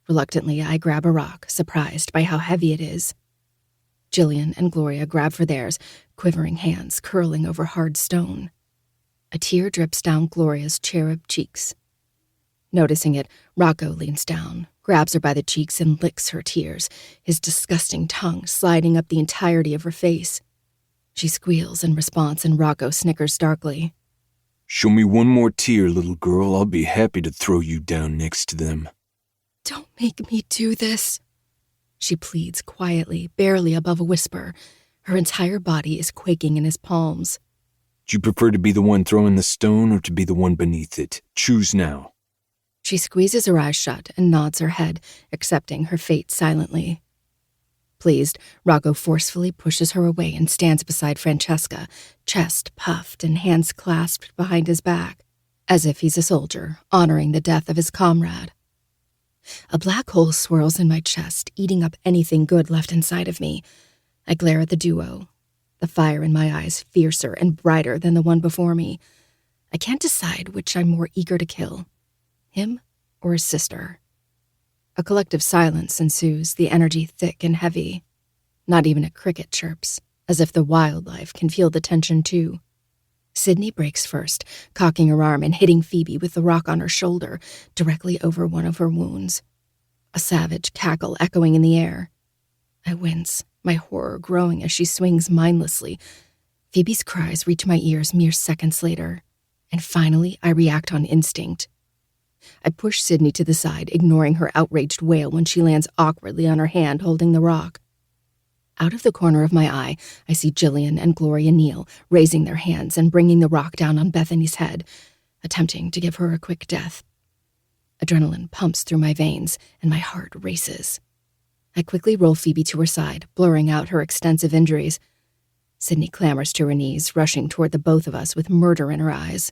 S2: Reluctantly, I grab a rock, surprised by how heavy it is. Jillian and Gloria grab for theirs, quivering hands curling over hard stone. A tear drips down Gloria's cherub cheeks. Noticing it, Rocco leans down, grabs her by the cheeks and licks her tears, his disgusting tongue sliding up the entirety of her face. She squeals in response, and Rocco snickers darkly.
S3: "Show me one more tear, little girl. I'll be happy to throw you down next to them."
S2: "Don't make me do this," she pleads quietly, barely above a whisper. Her entire body is quaking in his palms.
S3: "Do you prefer to be the one throwing the stone or to be the one beneath it? Choose now."
S2: She squeezes her eyes shut and nods her head, accepting her fate silently. Pleased, Rocco forcefully pushes her away and stands beside Francesca, chest puffed and hands clasped behind his back, as if he's a soldier, honoring the death of his comrade. A black hole swirls in my chest, eating up anything good left inside of me. I glare at the duo, the fire in my eyes fiercer and brighter than the one before me. I can't decide which I'm more eager to kill, him or his sister. A collective silence ensues, the energy thick and heavy. Not even a cricket chirps, as if the wildlife can feel the tension too. Sydney breaks first, cocking her arm and hitting Phoebe with the rock on her shoulder, directly over one of her wounds. A savage cackle echoing in the air. I wince, my horror growing as she swings mindlessly. Phoebe's cries reach my ears mere seconds later, and finally I react on instinct. I push Sydney to the side, ignoring her outraged wail when she lands awkwardly on her hand holding the rock. Out of the corner of my eye, I see Jillian and Gloria kneel, raising their hands and bringing the rock down on Bethany's head, attempting to give her a quick death. Adrenaline pumps through my veins, and my heart races. I quickly roll Phoebe to her side, blurring out her extensive injuries. Sydney clambers to her knees, rushing toward the both of us with murder in her eyes.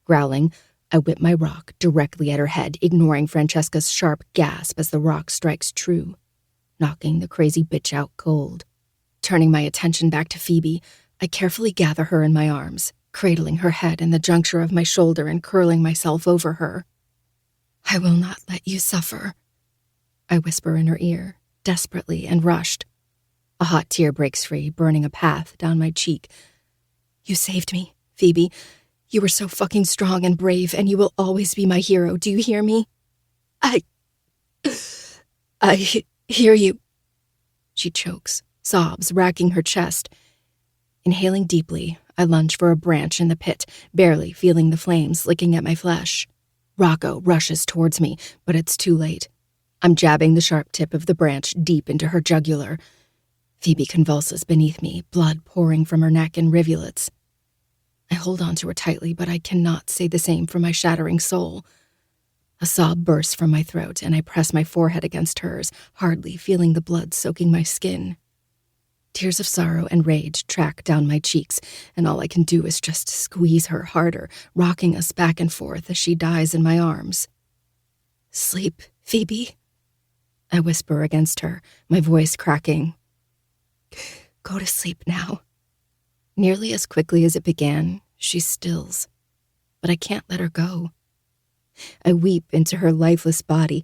S2: Growling, I whip my rock directly at her head, ignoring Francesca's sharp gasp as the rock strikes true, knocking the crazy bitch out cold. Turning my attention back to Phoebe, I carefully gather her in my arms, cradling her head in the juncture of my shoulder and curling myself over her. "I will not let you suffer," I whisper in her ear, desperately and rushed. A hot tear breaks free, burning a path down my cheek. "You saved me, Phoebe. You were so fucking strong and brave, and you will always be my hero. Do you hear me?" I hear you." She chokes, sobs, racking her chest. Inhaling deeply, I lunge for a branch in the pit, barely feeling the flames licking at my flesh. Rocco rushes towards me, but it's too late. I'm jabbing the sharp tip of the branch deep into her jugular. Phoebe convulses beneath me, blood pouring from her neck in rivulets. I hold on to her tightly, but I cannot say the same for my shattering soul. A sob bursts from my throat, and I press my forehead against hers, hardly feeling the blood soaking my skin. Tears of sorrow and rage track down my cheeks, and all I can do is just squeeze her harder, rocking us back and forth as she dies in my arms. "Sleep, Phoebe," I whisper against her, my voice cracking. "Go to sleep now." Nearly as quickly as it began, she stills, but I can't let her go. I weep into her lifeless body,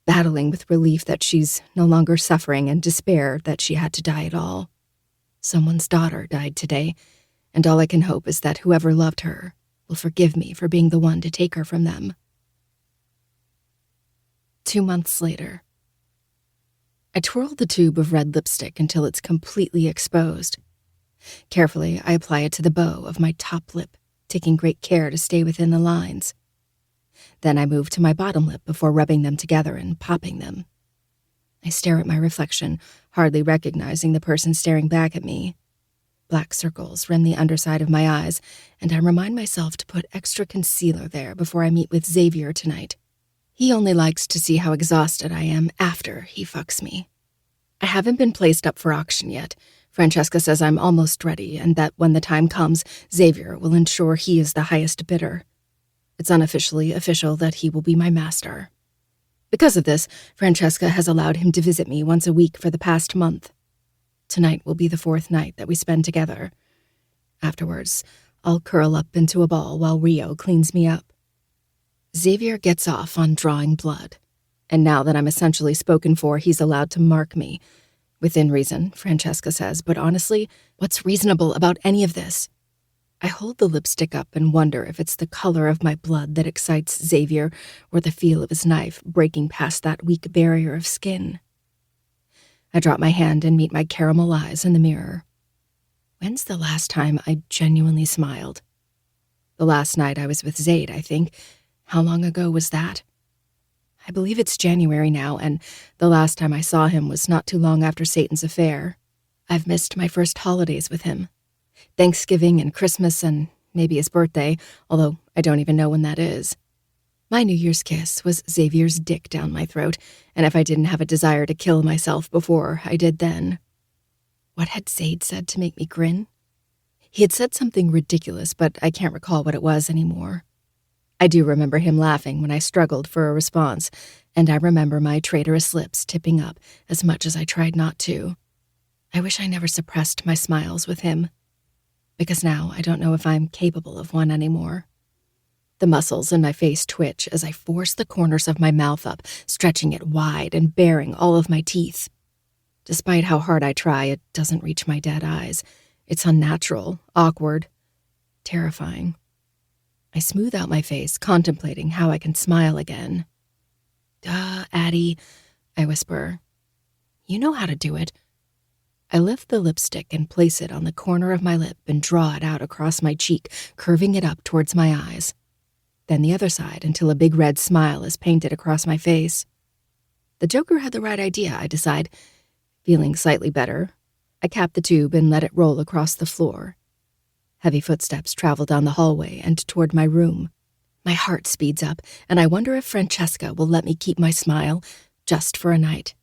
S2: battling with relief that she's no longer suffering and despair that she had to die at all. Someone's daughter died today, and all I can hope is that whoever loved her will forgive me for being the one to take her from them. 2 months later. I twirl the tube of red lipstick until it's completely exposed. Carefully, I apply it to the bow of my top lip, taking great care to stay within the lines. Then I move to my bottom lip before rubbing them together and popping them. I stare at my reflection, hardly recognizing the person staring back at me. Black circles rim the underside of my eyes, and I remind myself to put extra concealer there before I meet with Xavier tonight. He only likes to see how exhausted I am after he fucks me. I haven't been placed up for auction yet. Francesca says I'm almost ready, and that when the time comes, Xavier will ensure he is the highest bidder. It's unofficially official that he will be my master. Because of this, Francesca has allowed him to visit me once a week for the past month. Tonight will be the 4th night that we spend together. Afterwards, I'll curl up into a ball while Rio cleans me up. Xavier gets off on drawing blood, and now that I'm essentially spoken for, he's allowed to mark me. Within reason, Francesca says, but honestly, what's reasonable about any of this? I hold the lipstick up and wonder if it's the color of my blood that excites Xavier or the feel of his knife breaking past that weak barrier of skin. I drop my hand and meet my caramel eyes in the mirror. When's the last time I genuinely smiled? The last night I was with Zaid, I think. How long ago was that? I believe it's January now, and the last time I saw him was not too long after Satan's affair. I've missed my first holidays with him. Thanksgiving and Christmas and maybe his birthday, although I don't even know when that is. My New Year's kiss was Xavier's dick down my throat, and if I didn't have a desire to kill myself before, I did then. What had Zaid said to make me grin? He had said something ridiculous, but I can't recall what it was anymore. I do remember him laughing when I struggled for a response, And I remember my traitorous lips tipping up as much as I tried not to. I wish I never suppressed my smiles with him, because now I don't know if I'm capable of one anymore. The muscles in my face twitch as I force the corners of my mouth up, stretching it wide and baring all of my teeth. Despite how hard I try, it doesn't reach my dead eyes. It's unnatural, awkward, terrifying. I smooth out my face, contemplating how I can smile again. "Duh, Addie," I whisper. "You know how to do it." I lift the lipstick and place it on the corner of my lip and draw it out across my cheek, curving it up towards my eyes. Then the other side until a big red smile is painted across my face. The Joker had the right idea, I decide. Feeling slightly better, I cap the tube and let it roll across the floor. Heavy footsteps travel down the hallway and toward my room. My heart speeds up, and I wonder if Francesca will let me keep my smile just for a night.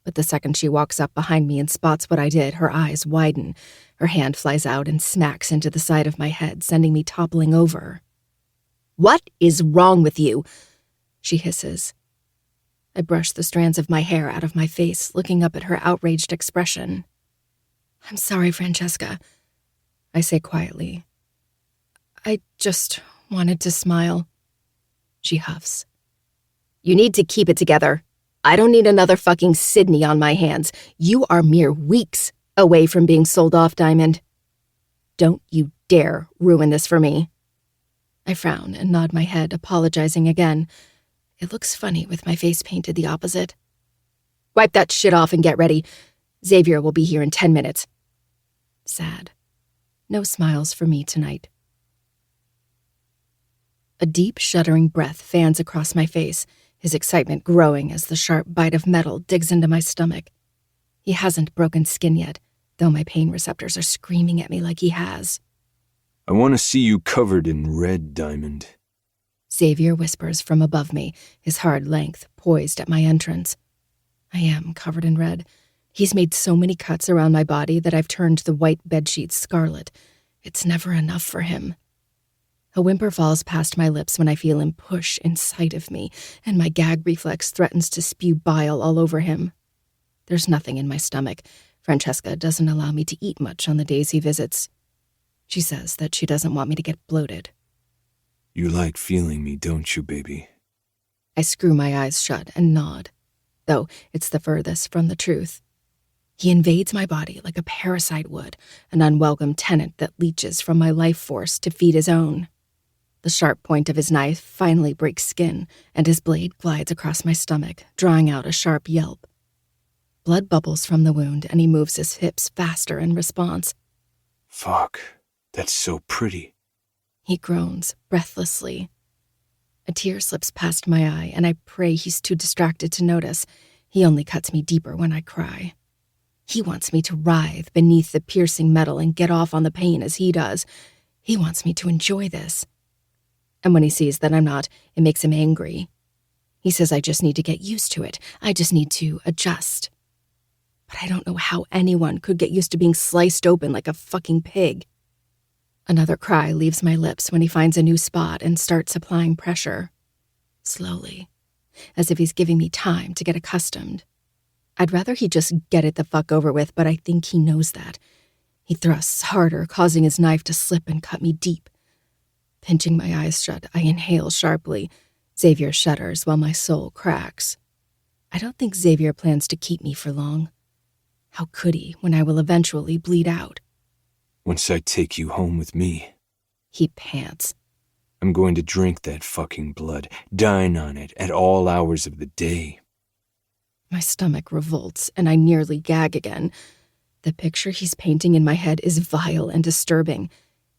S2: But the second she walks up behind me and spots what I did, her eyes widen. Her hand flies out and smacks into the side of my head, sending me toppling over. "What is wrong with you?" she hisses. I brush the strands of my hair out of my face, looking up at her outraged expression. "I'm sorry, Francesca," I say quietly. "I just wanted to smile." She huffs. "You need to keep it together. I don't need another fucking Sydney on my hands. You are mere weeks away from being sold off, Diamond. Don't you dare ruin this for me." I frown and nod my head, apologizing again. It looks funny with my face painted the opposite. "Wipe that shit off and get ready. Xavier will be here in 10 minutes. Sad. No smiles for me tonight. A deep, shuddering breath fans across my face, his excitement growing as the sharp bite of metal digs into my stomach. He hasn't broken skin yet, though my pain receptors are screaming at me like he has.
S3: I want to see you covered in red, Diamond.
S2: Xavier whispers from above me, his hard length poised at my entrance. I am covered in red. He's made so many cuts around my body that I've turned the white bedsheets scarlet. It's never enough for him. A whimper falls past my lips when I feel him push in sight of me, and my gag reflex threatens to spew bile all over him. There's nothing in my stomach. Francesca doesn't allow me to eat much on the days he visits. She says that she doesn't want me to get bloated.
S3: You like feeling me, don't you, baby?
S2: I screw my eyes shut and nod, though it's the furthest from the truth. He invades my body like a parasite would, an unwelcome tenant that leeches from my life force to feed his own. The sharp point of his knife finally breaks skin, and his blade glides across my stomach, drawing out a sharp yelp. Blood bubbles from the wound, and he moves his hips faster in response.
S3: Fuck, that's so pretty.
S2: He groans, breathlessly. A tear slips past my eye, and I pray he's too distracted to notice. He only cuts me deeper when I cry. He wants me to writhe beneath the piercing metal and get off on the pain as he does. He wants me to enjoy this. And when he sees that I'm not, it makes him angry. He says I just need to get used to it. I just need to adjust. But I don't know how anyone could get used to being sliced open like a fucking pig. Another cry leaves my lips when he finds a new spot and starts applying pressure. Slowly, as if he's giving me time to get accustomed. I'd rather he just get it the fuck over with, but I think he knows that. He thrusts harder, causing his knife to slip and cut me deep. Pinching my eyes shut, I inhale sharply. Xavier shudders while my soul cracks. I don't think Xavier plans to keep me for long. How could he when I will eventually bleed out?
S3: Once I take you home with me,
S2: he pants.
S3: I'm going to drink that fucking blood, dine on it at all hours of the day.
S2: My stomach revolts, and I nearly gag again. The picture he's painting in my head is vile and disturbing.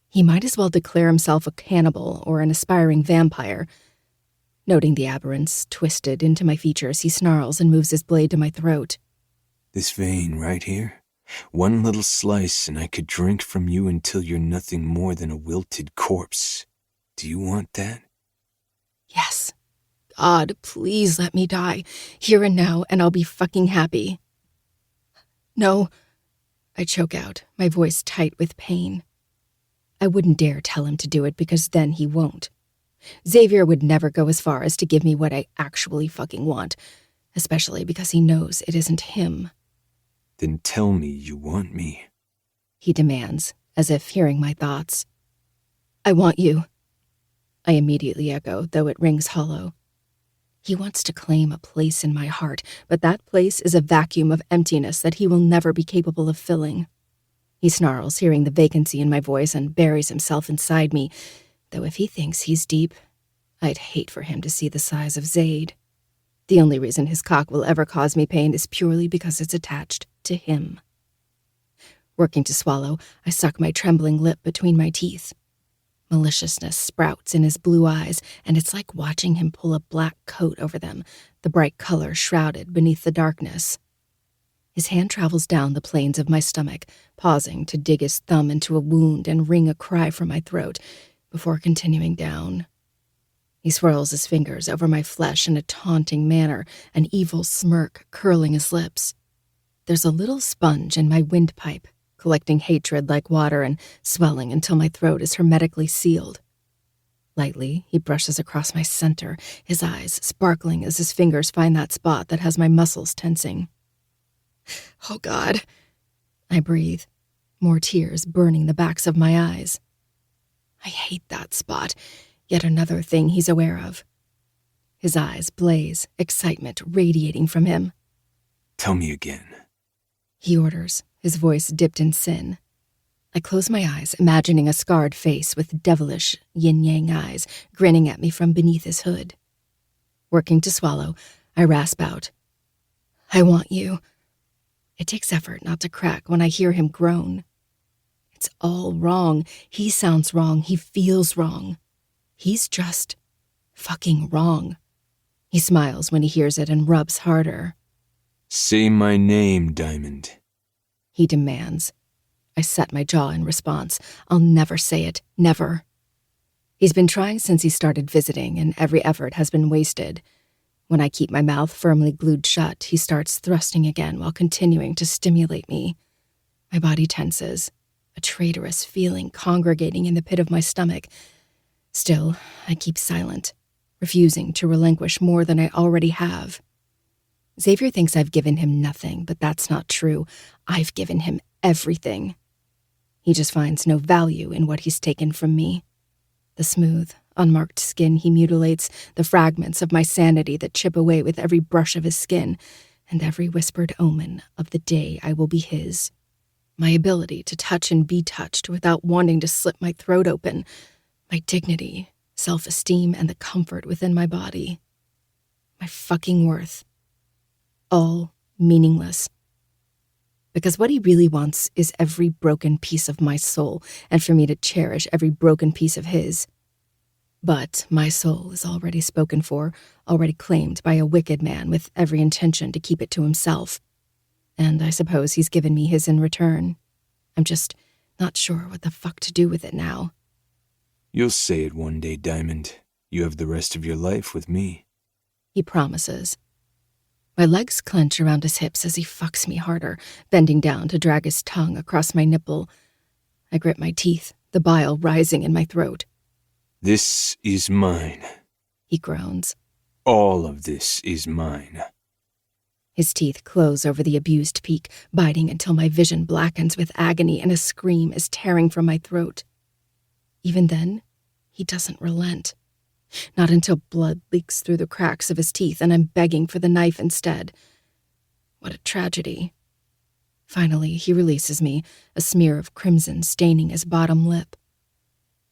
S2: He might as well declare himself a cannibal or an aspiring vampire. Noting the aberrance twisted into my features, he snarls and moves his blade to my throat.
S3: This vein right here, one little slice and I could drink from you until you're nothing more than a wilted corpse. Do you want that?
S2: Yes. God, please let me die, here and now, and I'll be fucking happy. No, I choke out, my voice tight with pain. I wouldn't dare tell him to do it because then he won't. Xavier would never go as far as to give me what I actually fucking want, especially because he knows it isn't him.
S3: Then tell me you want me.
S2: He demands, as if hearing my thoughts. I want you. I immediately echo, though it rings hollow. He wants to claim a place in my heart, but that place is a vacuum of emptiness that he will never be capable of filling. He snarls, hearing the vacancy in my voice, and buries himself inside me, though if he thinks he's deep, I'd hate for him to see the size of Zaid. The only reason his cock will ever cause me pain is purely because it's attached to him. Working to swallow, I suck my trembling lip between my teeth. Maliciousness sprouts in his blue eyes, and it's like watching him pull a black coat over them, the bright color shrouded beneath the darkness. His hand travels down the planes of my stomach, pausing to dig his thumb into a wound and wring a cry from my throat, before continuing down. He swirls his fingers over my flesh in a taunting manner, an evil smirk curling his lips. There's a little sponge in my windpipe, collecting hatred like water and swelling until my throat is hermetically sealed. Lightly, he brushes across my center, his eyes sparkling as his fingers find that spot that has my muscles tensing. Oh, God. I breathe, more tears burning the backs of my eyes. I hate that spot, yet another thing he's aware of. His eyes blaze, excitement radiating from him.
S3: Tell me again.
S2: He orders, his voice dipped in sin. I close my eyes, imagining a scarred face with devilish yin-yang eyes grinning at me from beneath his hood. Working to swallow, I rasp out, I want you. It takes effort not to crack when I hear him groan. It's all wrong. He sounds wrong. He feels wrong. He's just fucking wrong. He smiles when he hears it and rubs harder.
S3: Say my name, Diamond.
S2: He demands. I set my jaw in response. I'll never say it. Never. He's been trying since he started visiting, and every effort has been wasted. When I keep my mouth firmly glued shut, he starts thrusting again while continuing to stimulate me. My body tenses, a traitorous feeling congregating in the pit of my stomach. Still, I keep silent, refusing to relinquish more than I already have. Xavier thinks I've given him nothing, but that's not true. I've given him everything. He just finds no value in what he's taken from me. The smooth, unmarked skin he mutilates, the fragments of my sanity that chip away with every brush of his skin, and every whispered omen of the day I will be his. My ability to touch and be touched without wanting to slip my throat open, my dignity, self-esteem, and the comfort within my body. My fucking worth. All meaningless. Because what he really wants is every broken piece of my soul, and for me to cherish every broken piece of his. But my soul is already spoken for, already claimed by a wicked man with every intention to keep it to himself. And I suppose he's given me his in return. I'm just not sure what the fuck to do with it now.
S3: You'll say it one day, Diamond. You have the rest of your life with me.
S2: He promises. My legs clench around his hips as he fucks me harder, bending down to drag his tongue across my nipple. I grit my teeth, the bile rising in my throat.
S3: This is mine.
S2: He groans.
S3: All of this is mine.
S2: His teeth close over the abused peak, biting until my vision blackens with agony and a scream is tearing from my throat. Even then, he doesn't relent. Not until blood leaks through the cracks of his teeth and I'm begging for the knife instead. What a tragedy. Finally, he releases me, a smear of crimson staining his bottom lip.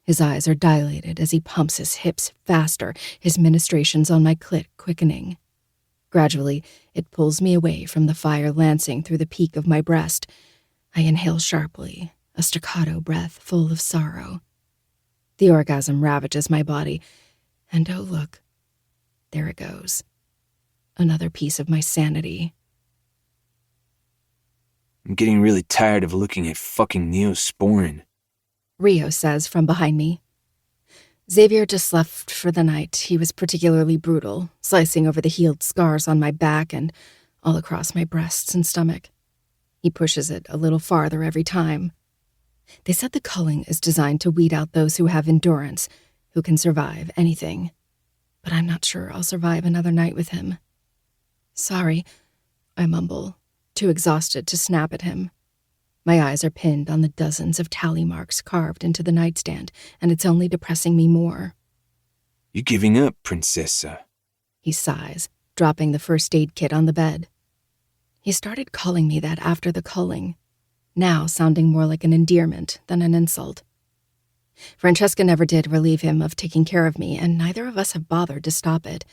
S2: His eyes are dilated as he pumps his hips faster, his ministrations on my clit quickening. Gradually, it pulls me away from the fire lancing through the peak of my breast. I inhale sharply, a staccato breath full of sorrow. The orgasm ravages my body, and oh look, there it goes. Another piece of my sanity.
S3: I'm getting really tired of looking at fucking Neosporin.
S2: Rio says from behind me. Xavier just left for the night. He was particularly brutal, slicing over the healed scars on my back and all across my breasts and stomach. He pushes it a little farther every time. They said the culling is designed to weed out those who have endurance, who can survive anything. But I'm not sure I'll survive another night with him. Sorry, I mumble, too exhausted to snap at him. My eyes are pinned on the dozens of tally marks carved into the nightstand, and it's only depressing me more.
S3: You giving up, Princessa?
S2: He sighs, dropping the first aid kit on the bed. He started calling me that after the culling, now sounding more like an endearment than an insult. Francesca never did relieve him of taking care of me, and neither of us have bothered to stop it.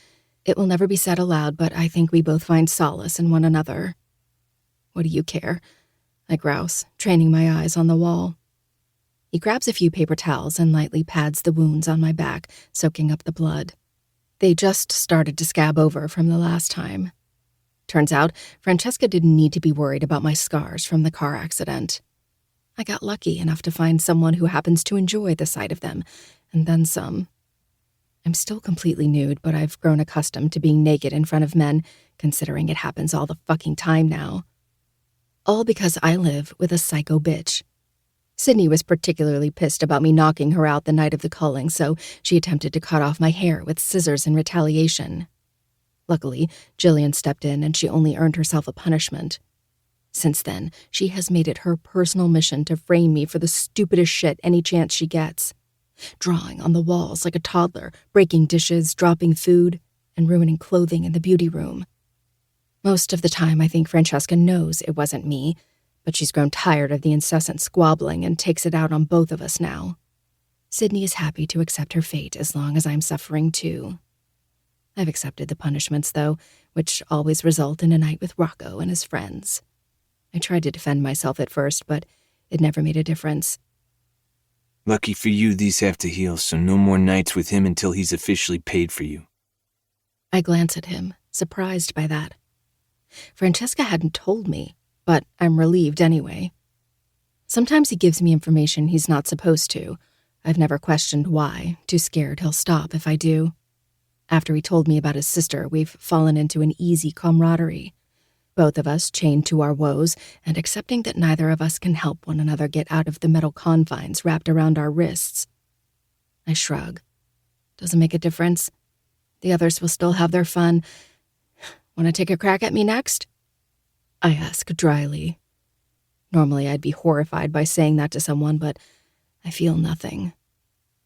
S2: It will never be said aloud, but I think we both find solace in one another. What do you care? I grouse, training my eyes on the wall. He grabs a few paper towels and lightly pads the wounds on my back, soaking up the blood. They just started to scab over from the last time. Turns out, Francesca didn't need to be worried about my scars from the car accident. I got lucky enough to find someone who happens to enjoy the sight of them, and then some. I'm still completely nude, but I've grown accustomed to being naked in front of men, considering it happens all the fucking time now. All because I live with a psycho bitch. Sydney was particularly pissed about me knocking her out the night of the culling, so she attempted to cut off my hair with scissors in retaliation. Luckily, Jillian stepped in and she only earned herself a punishment. Since then, she has made it her personal mission to frame me for the stupidest shit any chance she gets. Drawing on the walls like a toddler, breaking dishes, dropping food, and ruining clothing in the beauty room. Most of the time, I think Francesca knows it wasn't me, but she's grown tired of the incessant squabbling and takes it out on both of us now. Sydney is happy to accept her fate as long as I'm suffering too. I've accepted the punishments, though, which always result in a night with Rocco and his friends. I tried to defend myself at first, but it never made a difference.
S3: Lucky for you, these have to heal, so no more nights with him until he's officially paid for you.
S2: I glance at him, surprised by that. Francesca hadn't told me, but I'm relieved anyway. Sometimes he gives me information he's not supposed to. I've never questioned why, too scared he'll stop if I do. After he told me about his sister, we've fallen into an easy camaraderie. Both of us chained to our woes and accepting that neither of us can help one another get out of the metal confines wrapped around our wrists. I shrug. Doesn't make a difference. The others will still have their fun. Want to take a crack at me next? I ask dryly. Normally I'd be horrified by saying that to someone, but I feel nothing.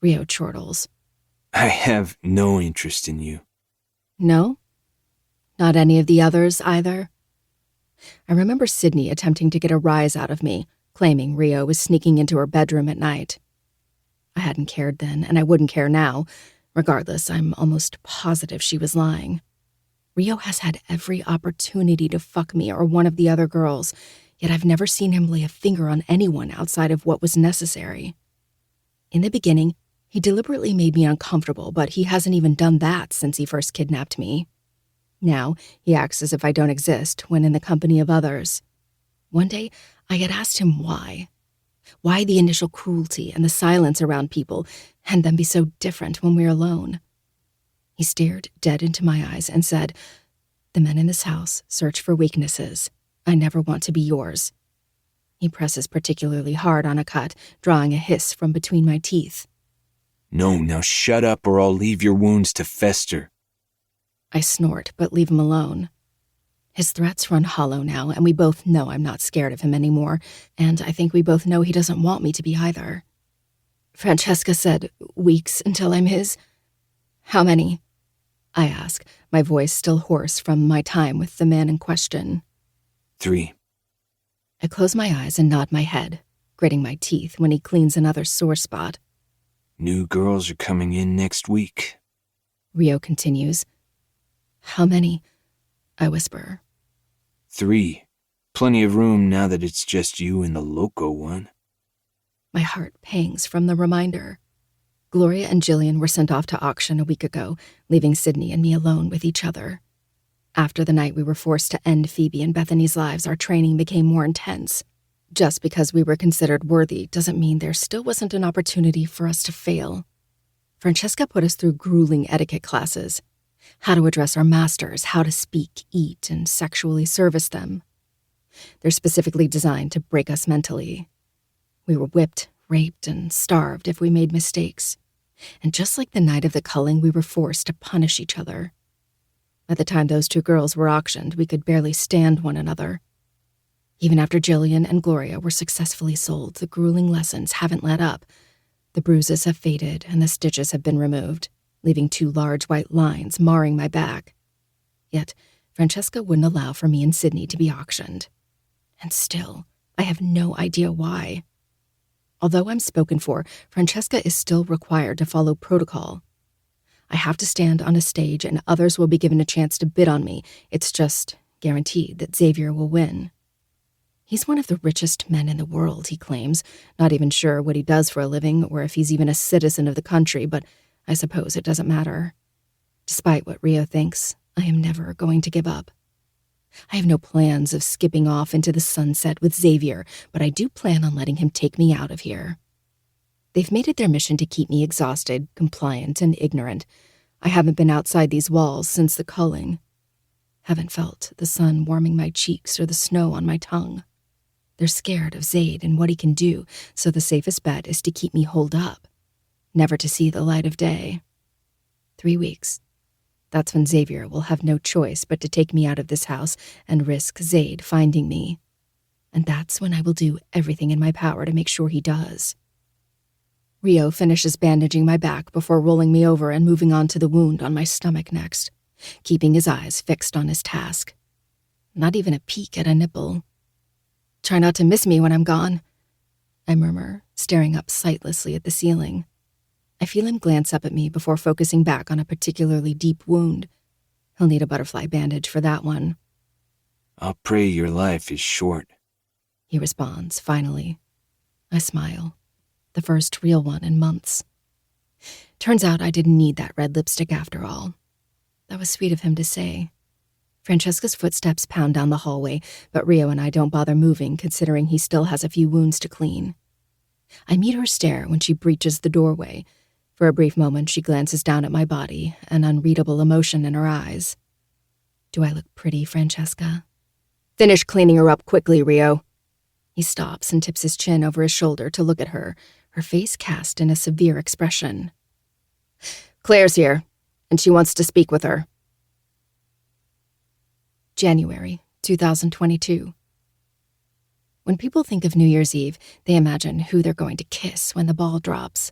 S2: Rio chortles.
S3: I have no interest in you.
S2: No? Not any of the others either? I remember Sydney attempting to get a rise out of me, claiming Rio was sneaking into her bedroom at night. I hadn't cared then, and I wouldn't care now. Regardless, I'm almost positive she was lying. Rio has had every opportunity to fuck me or one of the other girls, yet I've never seen him lay a finger on anyone outside of what was necessary. In the beginning, he deliberately made me uncomfortable, but he hasn't even done that since he first kidnapped me. Now, he acts as if I don't exist when in the company of others. One day, I had asked him why. Why the initial cruelty and the silence around people, and then be so different when we're alone? He stared dead into my eyes and said, "The men in this house search for weaknesses. I never want to be yours." He presses particularly hard on a cut, drawing a hiss from between my teeth.
S3: No, now shut up or I'll leave your wounds to fester.
S2: I snort, but leave him alone. His threats run hollow now, and we both know I'm not scared of him anymore, and I think we both know he doesn't want me to be either. Francesca said, weeks until I'm his. How many? I ask, my voice still hoarse from my time with the man in question.
S3: 3.
S2: I close my eyes and nod my head, gritting my teeth when he cleans another sore spot.
S3: New girls are coming in next week.
S2: Rio continues. How many? I whisper.
S3: 3. Plenty of room now that it's just you and the loco one.
S2: My heart pangs from the reminder. Gloria and Jillian were sent off to auction a week ago, leaving Sydney and me alone with each other. After the night we were forced to end Phoebe and Bethany's lives, our training became more intense. Just because we were considered worthy doesn't mean there still wasn't an opportunity for us to fail. Francesca put us through grueling etiquette classes. How to address our masters, how to speak, eat, and sexually service them. They're specifically designed to break us mentally. We were whipped, raped, and starved if we made mistakes. And just like the night of the culling, we were forced to punish each other. By the time those two girls were auctioned, we could barely stand one another. Even after Jillian and Gloria were successfully sold, the grueling lessons haven't let up. The bruises have faded and the stitches have been removed, leaving 2 large white lines marring my back. Yet, Francesca wouldn't allow for me and Sydney to be auctioned. And still, I have no idea why. Although I'm spoken for, Francesca is still required to follow protocol. I have to stand on a stage and others will be given a chance to bid on me. It's just guaranteed that Xavier will win. He's one of the richest men in the world, he claims, not even sure what he does for a living or if he's even a citizen of the country, but I suppose it doesn't matter. Despite what Rio thinks, I am never going to give up. I have no plans of skipping off into the sunset with Xavier, but I do plan on letting him take me out of here. They've made it their mission to keep me exhausted, compliant, and ignorant. I haven't been outside these walls since the culling. Haven't felt the sun warming my cheeks or the snow on my tongue. They're scared of Zaid and what he can do, so the safest bet is to keep me holed up, never to see the light of day. 3 weeks. That's when Xavier will have no choice but to take me out of this house and risk Zaid finding me. And that's when I will do everything in my power to make sure he does. Rio finishes bandaging my back before rolling me over and moving on to the wound on my stomach next, keeping his eyes fixed on his task. Not even a peek at a nipple. "Try not to miss me when I'm gone," I murmur, staring up sightlessly at the ceiling. I feel him glance up at me before focusing back on a particularly deep wound. He'll need a butterfly bandage for that one.
S3: "I'll pray your life is short,"
S2: he responds, finally. I smile. The first real one in months. Turns out I didn't need that red lipstick after all. That was sweet of him to say. Francesca's footsteps pound down the hallway, but Rio and I don't bother moving, considering he still has a few wounds to clean. I meet her stare when she breaches the doorway. For a brief moment, she glances down at my body, an unreadable emotion in her eyes. "Do I look pretty, Francesca?" "Finish cleaning her up quickly, Rio." He stops and tips his chin over his shoulder to look at her, her face cast in a severe expression. "Claire's here, and she wants to speak with her." January 2022. When people think of New Year's Eve, they imagine who they're going to kiss when the ball drops.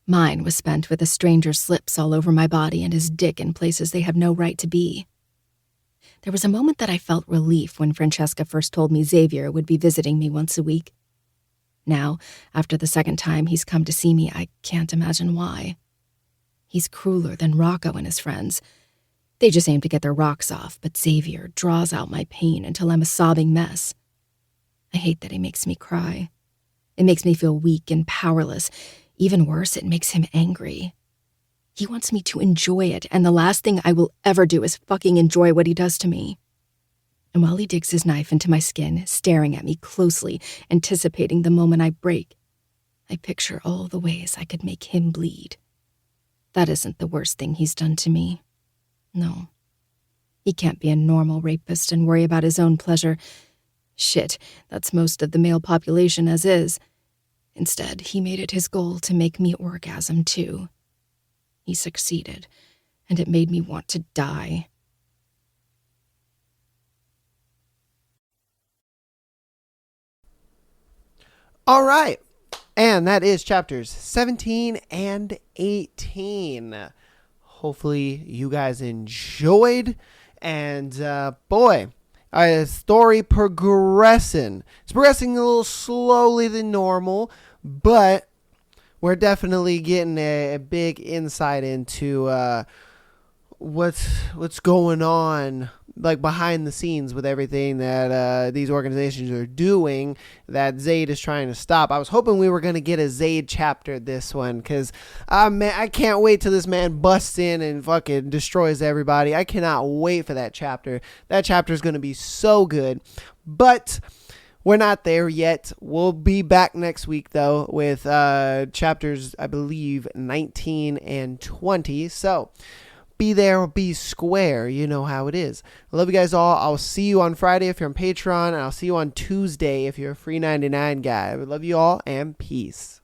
S2: Mine was spent with a stranger's lips all over my body and his dick in places they have no right to be. There was a moment that I felt relief when Francesca first told me Xavier would be visiting me once a week. Now, after the second time he's come to see me, I can't imagine why. He's crueler than Rocco and his friends. They just aim to get their rocks off, but Xavier draws out my pain until I'm a sobbing mess. I hate that he makes me cry. It makes me feel weak and powerless. Even worse, it makes him angry. He wants me to enjoy it, and the last thing I will ever do is fucking enjoy what he does to me. And while he digs his knife into my skin, staring at me closely, anticipating the moment I break, I picture all the ways I could make him bleed. That isn't the worst thing he's done to me. No. He can't be a normal rapist and worry about his own pleasure. Shit, that's most of the male population as is. Instead, he made it his goal to make me orgasm too. He succeeded, and it made me want to die.
S1: All right. And that is chapters 17 and 18. Hopefully you guys enjoyed. And boy, story progressing. It's progressing a little slowly than normal, but we're definitely getting a big insight into what's going on, like behind the scenes with everything that these organizations are doing that Zaid is trying to stop. I was hoping we were going to get a Zaid chapter this one, because man, I can't wait till this man busts in and fucking destroys everybody. I cannot wait for that chapter. That chapter is going to be so good, but we're not there yet. We'll be back next week, though, with chapters, I believe, 19 and 20. So be there or be square. You know how it is. I love you guys all. I'll see you on Friday if you're on Patreon, and I'll see you on Tuesday if you're a free 99 guy. I love you all, and peace.